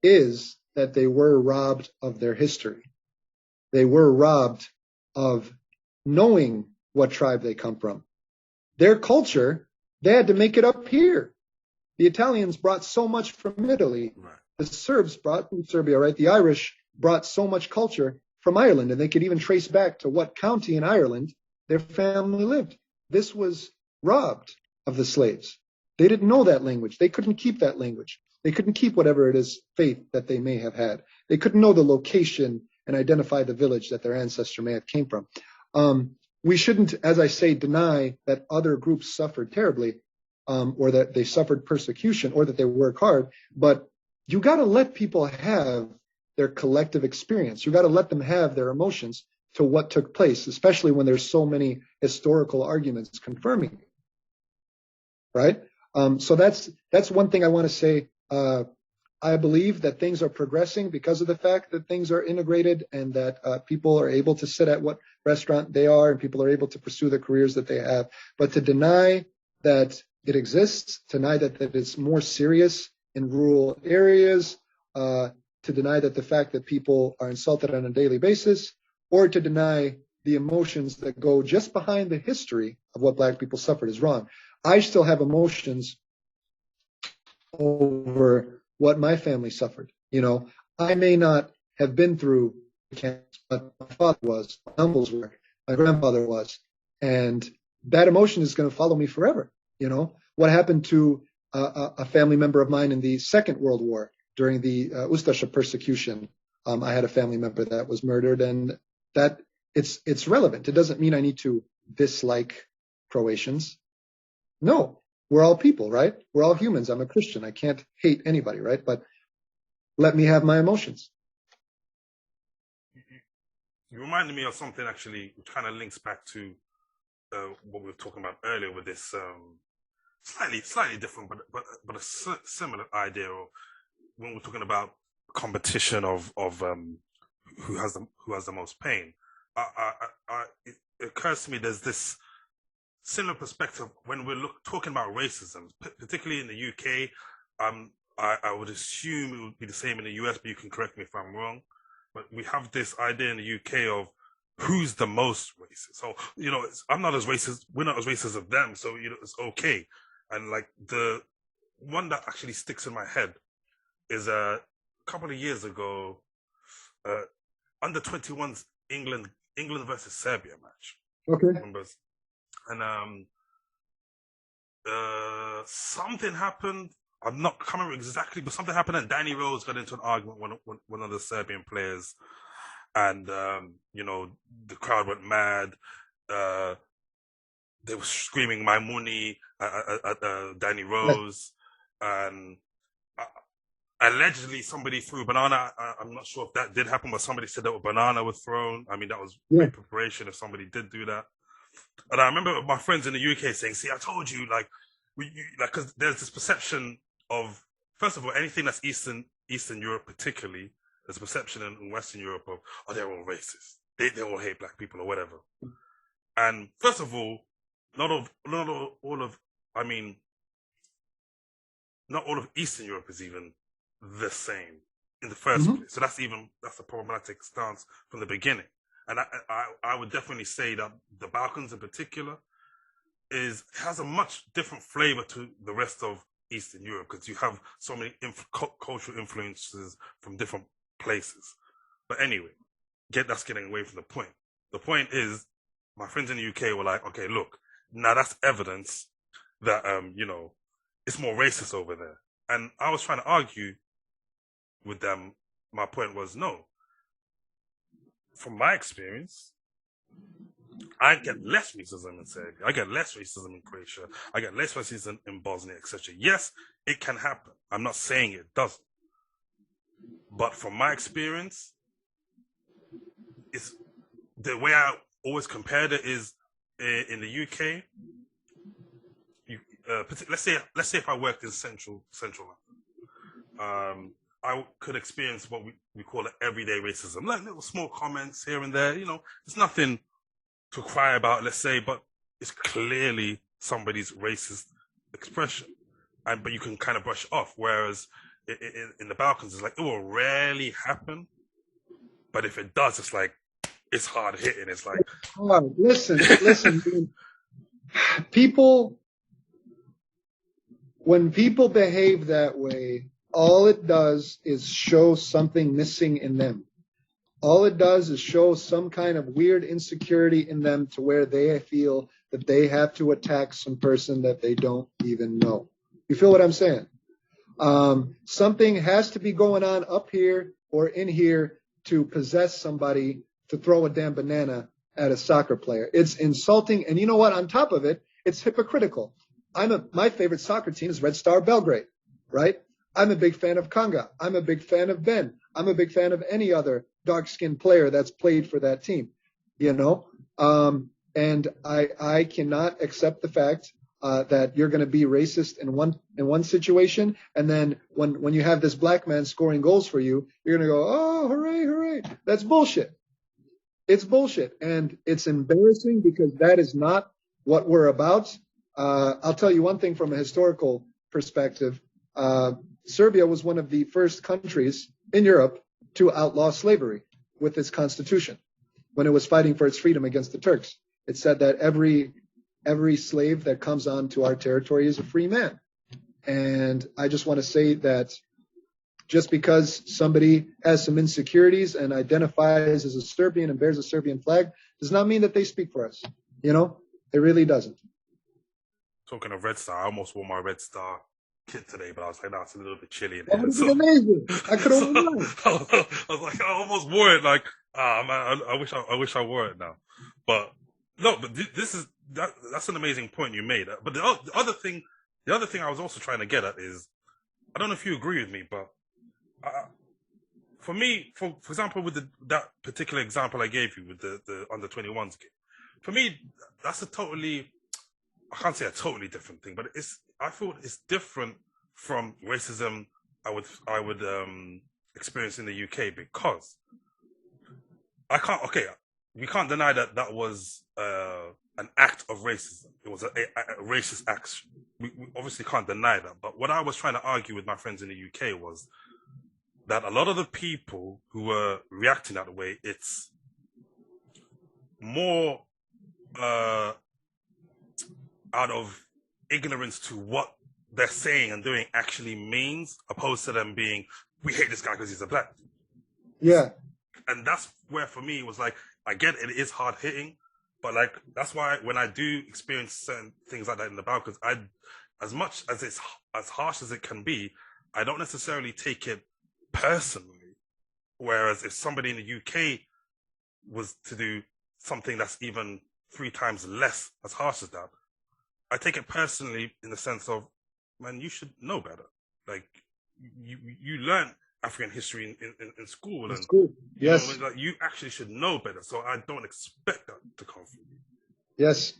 is that they were robbed of their history. They were robbed of knowing what tribe they come from. Their culture, they had to make it up here. The Italians brought so much from Italy. Right. The Serbs brought from Serbia, right? The Irish brought so much culture from Ireland, and they could even trace back to what county in Ireland their family lived. This was robbed of the slaves. They didn't know that language. They couldn't keep that language. They couldn't keep whatever it is, faith that they may have had. They couldn't know the location and identify the village that their ancestor may have came from. We shouldn't, as I say, deny that other groups suffered terribly, or that they suffered persecution, or that they work hard, but you got to let people have their collective experience. You got to let them have their emotions to what took place, especially when there's so many historical arguments confirming it, right? So that's one thing I want to say. I believe that things are progressing because of the fact that things are integrated, and that people are able to sit at what restaurant they are, and people are able to pursue the careers that they have. But to deny that it exists, deny that it's more serious in rural areas, to deny that the fact that people are insulted on a daily basis, or to deny the emotions that go just behind the history of what Black people suffered is wrong. I still have emotions over what my family suffered. You know, I may not have been through camps, but my father was, my uncles were, my grandfather was, and that emotion is going to follow me forever. You know, what happened to a family member of mine in the Second World War during the Ustasha persecution? I had a family member that was murdered, and that it's relevant. It doesn't mean I need to dislike Croatians. No, we're all people, right? We're all humans. I'm a Christian. I can't hate anybody, right? But let me have my emotions. You reminded me of something actually, which kind of links back to what we were talking about earlier with this slightly different, but a similar idea. Of when we're talking about competition of who has the most pain, it occurs to me there's this similar perspective when we're talking about racism, particularly in the UK. I would assume it would be the same in the US, but you can correct me if I'm wrong. But we have this idea in the UK of who's the most racist. So, you know, I'm not as racist. We're not as racist as them. So, you know, it's okay. And like the one that actually sticks in my head is a couple of years ago, under 21's England versus Serbia match. Okay. Remembers? And something happened. I'm not can't remember exactly, but something happened, and Danny Rose got into an argument with one of the Serbian players, and you know, the crowd went mad. They were screaming "My money" at Danny Rose, and allegedly somebody threw a banana. I'm not sure if that did happen, but somebody said that a banana was thrown. I mean, that was great preparation if somebody did do that. And I remember my friends in the UK saying, "See, I told you, like, because there's this perception of, first of all, anything that's Eastern Europe, particularly, there's a perception in Western Europe of, oh, they're all racist. They all hate Black people or whatever." And first of all, not all of Eastern Europe is even the same in the first place. So that's a problematic stance from the beginning. And I would definitely say that the Balkans in particular has a much different flavor to the rest of Eastern Europe, because you have so many cultural influences from different places. But anyway, that's getting away from the point. The point is, my friends in the UK were like, okay, look, now that's evidence that, you know, it's more racist over there. And I was trying to argue with them. My point was, no. From my experience, I get less racism in Serbia. I get less racism in Croatia. I get less racism in Bosnia, etc. Yes, it can happen. I'm not saying it doesn't. But from my experience, it's the way I always compared it is in the UK. Let's say if I worked in central London, I could experience what we call it everyday racism, like little small comments here and there. You know, it's nothing to cry about, let's say, but it's clearly somebody's racist expression, but you can kind of brush it off. Whereas in the Balkans, it's like it will rarely happen, but if it does, it's like it's hard hitting. It's like, oh, listen, people. when people behave that way, all it does is show something missing in them. All it does is show some kind of weird insecurity in them to where they feel that they have to attack some person that they don't even know. You feel what I'm saying? Something has to be going on up here or in here to possess somebody to throw a damn banana at a soccer player. It's insulting. And you know what? On top of it, it's hypocritical. My favorite soccer team is Red Star Belgrade, right? I'm a big fan of Kanga. I'm a big fan of Ben. I'm a big fan of any other dark-skinned player that's played for that team, you know? And I cannot accept the fact that you're going to be racist in one situation, and then when you have this black man scoring goals for you, you're going to go, oh, hooray, hooray. That's bullshit. It's bullshit, and it's embarrassing because that is not what we're about. I'll tell you one thing from a historical perspective. Serbia was one of the first countries in Europe to outlaw slavery with its constitution when it was fighting for its freedom against the Turks. It said that every slave that comes onto our territory is a free man. And I just want to say that just because somebody has some insecurities and identifies as a Serbian and bears a Serbian flag does not mean that they speak for us. You know, it really doesn't. Talking of Red Star, I almost wore my Red Star kit today, but I was like, no, it's a little bit chilly in That here. would have been amazing. I could have worn it. I was like, I almost wore it. Like, man, I wish I wore it now. But no, but that's an amazing point you made. But the other thing I was also trying to get at is, I don't know if you agree with me, but for me, for example, with that particular example I gave you with the under 21s game, for me, that's I can't say a totally different thing, but I feel it's different from racism I would experience in the UK, because we can't deny that was an act of racism. It was a racist act. We obviously can't deny that. But what I was trying to argue with my friends in the UK was that a lot of the people who were reacting that way, it's more out of ignorance to what they're saying and doing actually means, opposed to them being, we hate this guy because he's a black. Yeah. And that's where, for me, it was like, I get it is hard hitting, but like, that's why when I do experience certain things like that in the Balkans, as much as it's as harsh as it can be, I don't necessarily take it personally. Whereas if somebody in the UK was to do something that's even 3 times less as harsh as that, I take it personally in the sense of, man, you should know better. Like, you learn African history in school. And, school. Yes. You know, like, you actually should know better. So I don't expect that to come from you. Yes.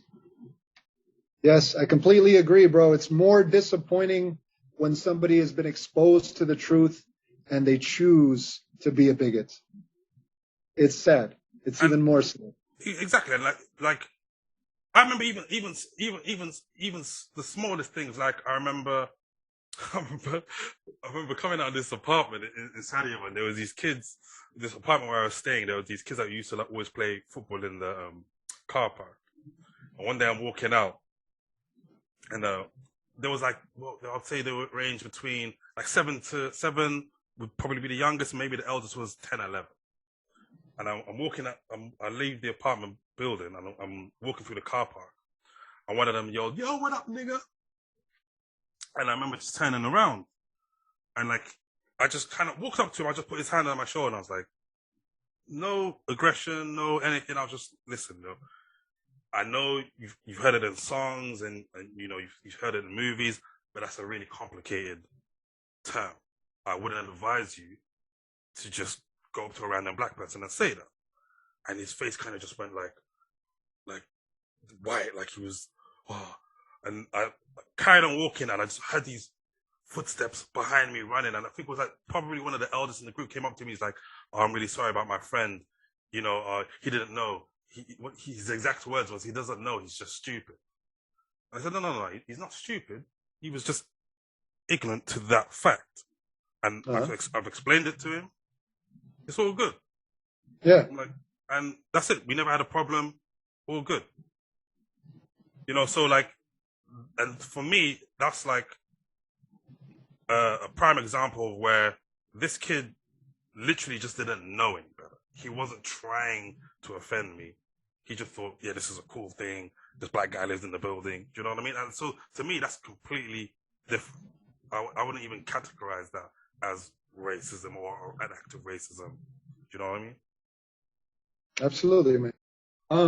Yes, I completely agree, bro. It's more disappointing when somebody has been exposed to the truth and they choose to be a bigot. It's sad. It's even more sad. Exactly. And like, I remember even the smallest things. Like, I remember coming out of this apartment in Sarajevo, and there was these kids. This apartment where I was staying, there was these kids that used to like, always play football in the car park. And one day I'm walking out, and there was like, well, I'd say they would range between like 7 would probably be the youngest, maybe the eldest was 10, 11. And I'm walking out, I leave the apartment building, and I'm walking through the car park. And one of them yelled, "Yo, what up, nigga?" And I remember just turning around. And like, I just kind of walked up to him, I just put his hand on my shoulder, and I was like, no aggression, no anything. I was just, listen, yo, I know you've heard it in songs and you know, you've heard it in movies, but that's a really complicated term. I wouldn't advise you to just go up to a random black person and say that. And his face kind of just went like white, like he was, oh. And I carried on walking, and I just heard these footsteps behind me running. And I think it was like probably one of the eldest in the group came up to me. He's like, "Oh, I'm really sorry about my friend. You know, he didn't know. What his exact words was, he doesn't know. He's just stupid." And I said, no, he's not stupid. He was just ignorant to that fact. And I've explained it to him. It's all good. Yeah. And that's it. We never had a problem. All good. You know, so like, and for me, that's like a prime example of where this kid literally just didn't know any better. He wasn't trying to offend me. He just thought, yeah, this is a cool thing. This black guy lives in the building. Do you know what I mean? And so to me, that's completely different. I wouldn't even categorize that as racism or an act of racism. Do you know what I mean? Absolutely, man.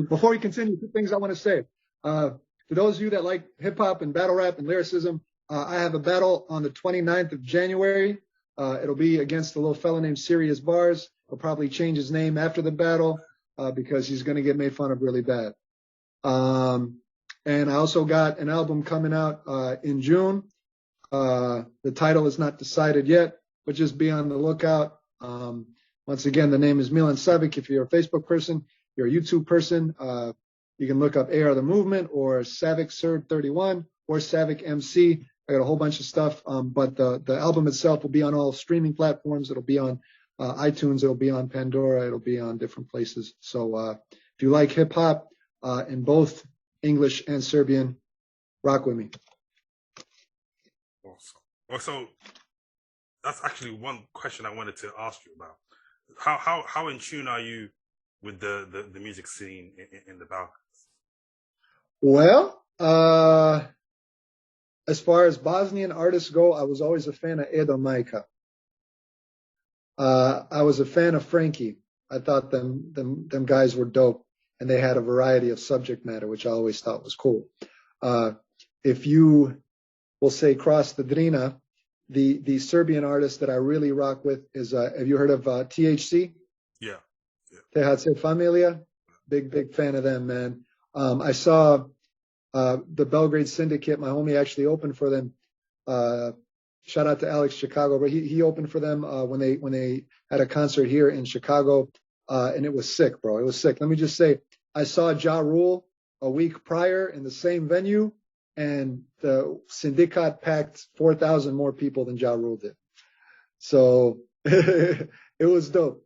Before we continue, two things I want to say. To those of you that like hip hop and battle rap and lyricism, I have a battle on the 29th of January. It'll be against a little fella named Sirius Bars. He'll probably change his name after the battle because he's going to get made fun of really bad. And I also got an album coming out in June. The title is not decided yet, but just be on the lookout. Once again, the name is Milan Savic. If you're a Facebook person, you're a YouTube person, you can look up AR The Movement or Savic Serb 31 or Savic MC. I got a whole bunch of stuff, but the album itself will be on all streaming platforms. It'll be on iTunes. It'll be on Pandora. It'll be on different places. So if you like hip hop in both English and Serbian, rock with me. Awesome. Well, so that's actually one question I wanted to ask you about. How in tune are you with the music scene in the Balkans? Well, as far as Bosnian artists go, I was always a fan of Edo Majka. I was a fan of Frankie. I thought them guys were dope, and they had a variety of subject matter, which I always thought was cool. If you will say cross the Drina, the Serbian artist that I really rock with is, have you heard of THC? Yeah. THC Familia? Big fan of them, man. I saw the Belgrade Syndicate. My homie actually opened for them. Shout out to Alex Chicago, but he opened for them when they had a concert here in Chicago, and it was sick, bro. It was sick. Let me just say, I saw Ja Rule a week prior in the same venue, and the Syndicat packed 4,000 more people than Ja Rule did. So it was dope.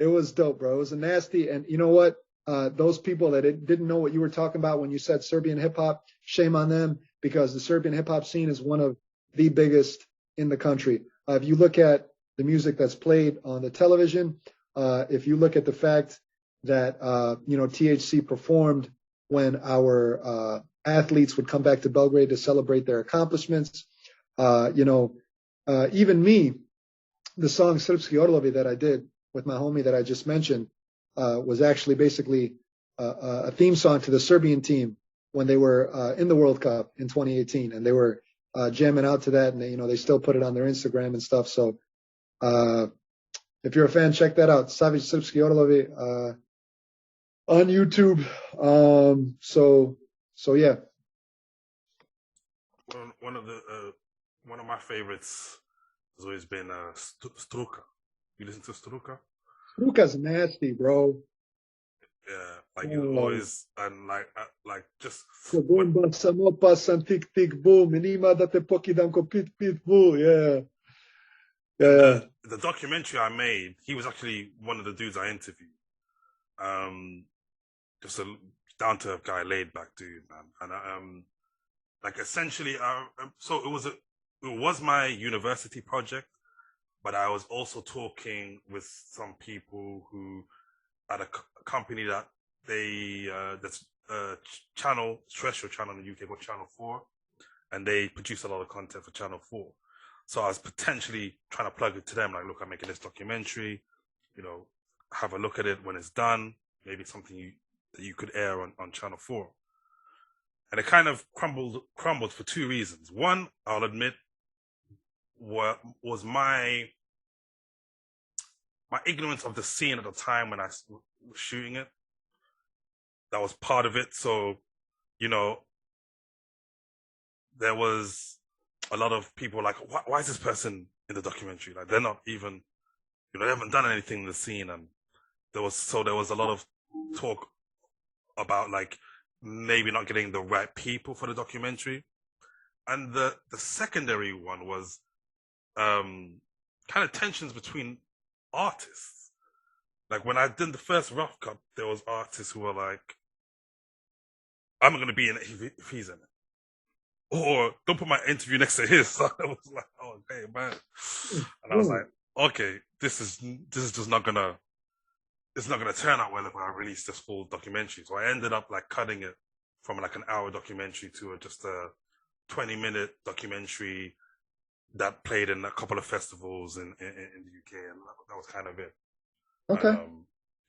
It was dope, bro. It was a nasty. And you know what? Those people that didn't know what you were talking about when you said Serbian hip hop, shame on them, because the Serbian hip hop scene is one of the biggest in the country. If you look at the music that's played on the television, if you look at the fact that, THC performed when our athletes would come back to Belgrade to celebrate their accomplishments, even me, the song Srpski Orlovi that I did with my homie that I just mentioned, was actually basically a theme song to the Serbian team when they were in the World Cup in 2018, and they were jamming out to that, and they still put it on their Instagram and stuff. So if you're a fan, check that out, Savic Srpski Orlovi on YouTube. So yeah. One of my favorites has always been Struka. You listen to Struka? Struka's nasty, bro. Yeah, like you always, and like just. Bomba samo pa sam tik tik boom, and ima da te pokidam ko pit pit bull. Yeah. The documentary I made, he was actually one of the dudes I interviewed. Just a down to earth guy, laid back dude, man, and like essentially, so it was my university project, but I was also talking with some people who at a company that that's terrestrial channel in the UK called Channel 4, and they produce a lot of content for Channel 4. So I was potentially trying to plug it to them, like, look, I'm making this documentary, have a look at it when it's done, maybe it's something that you could air on Channel 4. And it kind of crumbled for two reasons. One, I'll admit, was my ignorance of the scene at the time when I was shooting it. That was part of it. So, there was a lot of people like, why is this person in the documentary? Like, they're not even, they haven't done anything in the scene. And there was a lot of talk about like maybe not getting the right people for the documentary. And the secondary one was kind of tensions between artists. Like when I did the first Rough Cup, there was artists who were like, I'm not going to be in it if he's in it. or don't put my interview next to his. So I was like, oh, okay, man. And I was like, okay, this is just not gonna, it's not gonna turn out well if I release this full documentary. So I ended up like cutting it from like an hour documentary to just a 20-minute documentary that played in a couple of festivals in the UK, and that was kind of it. Okay.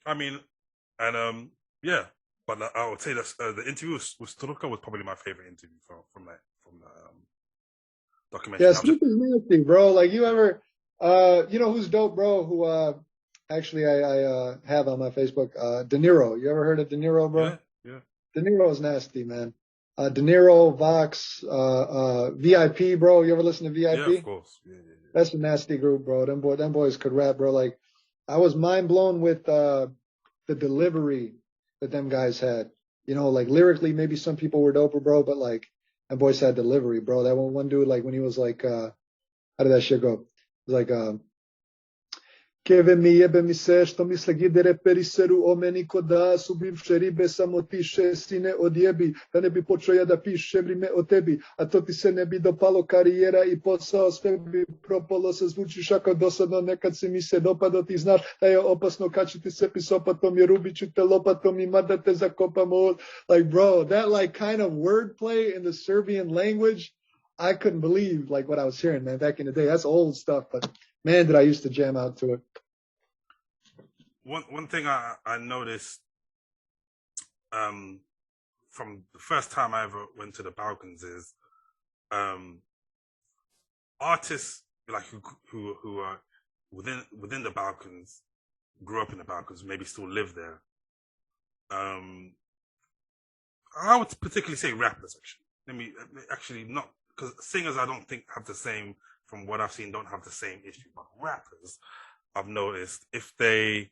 I mean, and yeah, but I would say that the interview with Struka was probably my favorite interview from the documentary. Yeah, Now, just, Snoop is nasty, bro. Like you ever, you know who's dope, bro? Who actually I have on my Facebook, De Niro. You ever heard of De Niro, yeah, bro? yeah, De Niro is nasty, man. De Niro, Vox, VIP, bro. You ever listen to yeah, of VIP? course, yeah, yeah, That's a nasty group, bro. Them boys could rap, bro. Like I was mind blown with the delivery that them guys had. You know, like lyrically, maybe some people were doper, bro, but like them boys had delivery, bro. That one dude, like when he was like, how did that shit go? It was like, Keve mi jebe mi se što mi slagidere periseru o meni koda su bivše ribe samo tiše sine odjebi da ne bi počeo ja da piše vrime o tebi a to ti se ne bi dopalo karijera i posao sve bi propalo se zvučiš ako dosadno nekad si mi se dopado ti znaš da je opasno kad ću ti se pisopatom jer ubit ću te lopatom i mada te zakopamo like bro that like kind of wordplay in the Serbian language I couldn't believe like what I was hearing man back in the day that's old stuff but man, did I used to jam out to it. One thing I noticed from the first time I ever went to the Balkans is artists like who are within the Balkans, grew up in the Balkans, maybe still live there. I would particularly say rappers actually. Let me actually not because singers I don't think have the same from what I've seen don't have the same issue, but rappers I've noticed if they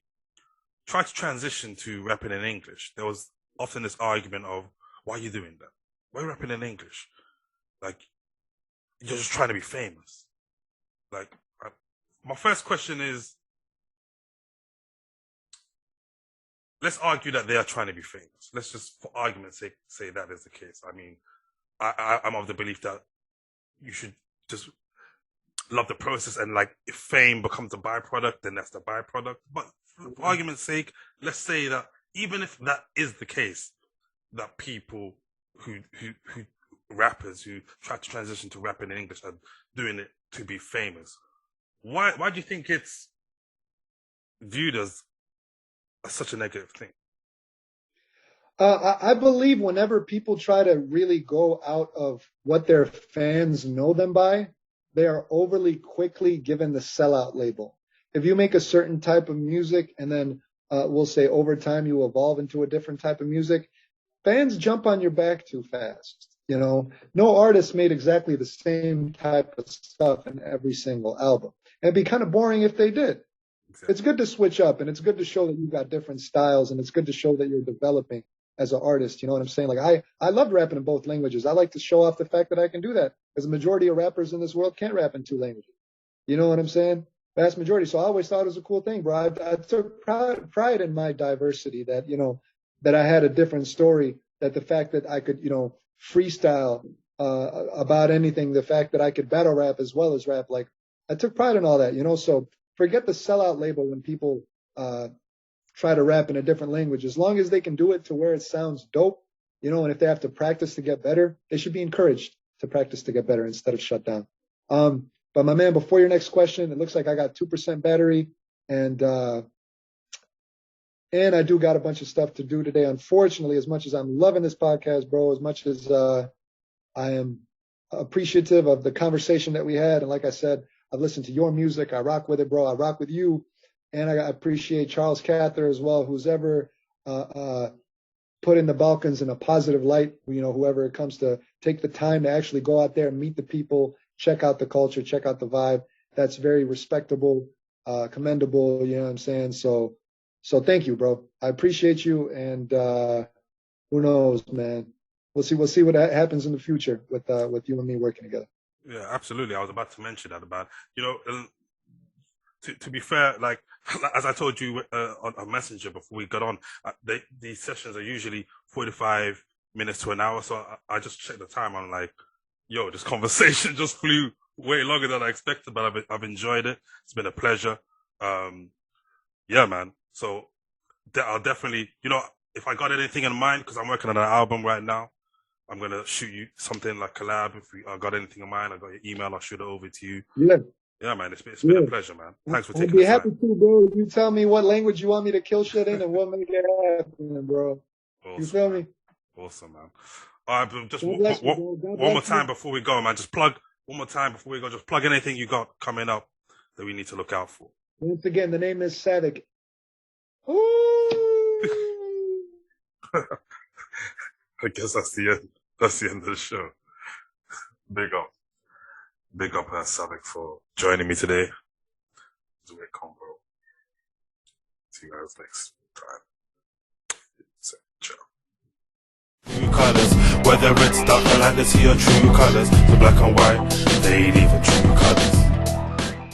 try to transition to rapping in English, there was often this argument of why are you doing that? Why are you rapping in English? Like you're just trying to be famous. Like my first question is, let's argue that they are trying to be famous. Let's just, for argument's sake, say that is the case. I mean, I'm of the belief that you should just love the process and like if fame becomes a byproduct, then that's the byproduct. But for argument's sake, let's say that even if that is the case, that people who rappers who try to transition to rapping in English are doing it to be famous. Why do you think it's viewed as such a negative thing? I believe whenever people try to really go out of what their fans know them by, they are overly quickly given the sellout label. If you make a certain type of music and then we'll say over time you evolve into a different type of music, fans jump on your back too fast. You know, no artist made exactly the same type of stuff in every single album. And it'd be kind of boring if they did. Exactly. It's good to switch up and it's good to show that you've got different styles and it's good to show that you're developing as an artist. You know what I'm saying? Like I loved rapping in both languages. I like to show off the fact that I can do that because the majority of rappers in this world can't rap in two languages. You know what I'm saying? Vast majority. So I always thought it was a cool thing, bro. I took pride in my diversity that, you know, that I had a different story, that the fact that I could, you know, freestyle about anything, the fact that I could battle rap as well as rap, like I took pride in all that, you know, so forget the sellout label when people try to rap in a different language. As long as they can do it to where it sounds dope, you know, and if they have to practice to get better, they should be encouraged to practice to get better instead of shut down. But my man, before your next question, it looks like I got 2% battery and I do got a bunch of stuff to do today. Unfortunately, as much as I'm loving this podcast, bro, as much as I am appreciative of the conversation that we had. And like I said, I've listened to your music. I rock with it, bro. I rock with you. And I appreciate Charles Cather as well, who's ever put in the Balkans in a positive light, you know, whoever it comes to take the time to actually go out there and meet the people, check out the culture, check out the vibe. That's very respectable, commendable, you know what I'm saying? So thank you, bro. I appreciate you. And who knows, man? We'll see what happens in the future with you and me working together. Yeah, absolutely. I was about to mention that about, you know, to be fair, like, as I told you on Messenger before we got on, these sessions are usually 45 minutes to an hour. So I just checked the time. I'm like, Yo, this conversation just flew way longer than I expected, but I've enjoyed it. It's been a pleasure. Um, yeah, man. So I'll definitely, if I got anything in mind, because I'm working on an album right now, I'm gonna shoot you something like collab. If I got anything in mind, I got your email, I'll shoot it over to you. Yeah. Yeah, man. It's been a pleasure, man. Thanks for taking I'd be the happy time. to, bro. You tell me what language you want me to kill shit in, and we'll make it happen, bro. Awesome, You feel man. me? Awesome, man. All right, but just God bless you, bro. God one bless more time you. before we go, man. Just plug one more time before we go. Just plug anything you got coming up that we need to look out for. Once again, the name is Savic. Ooh. I guess that's the end. That's the end of the show. Big up. Big up, Savic, for joining me today. It was a great combo. See you guys next time. So, ciao. True colors, whether it's dark or light, let's see your true colors. The black and white, they ain't even true colors.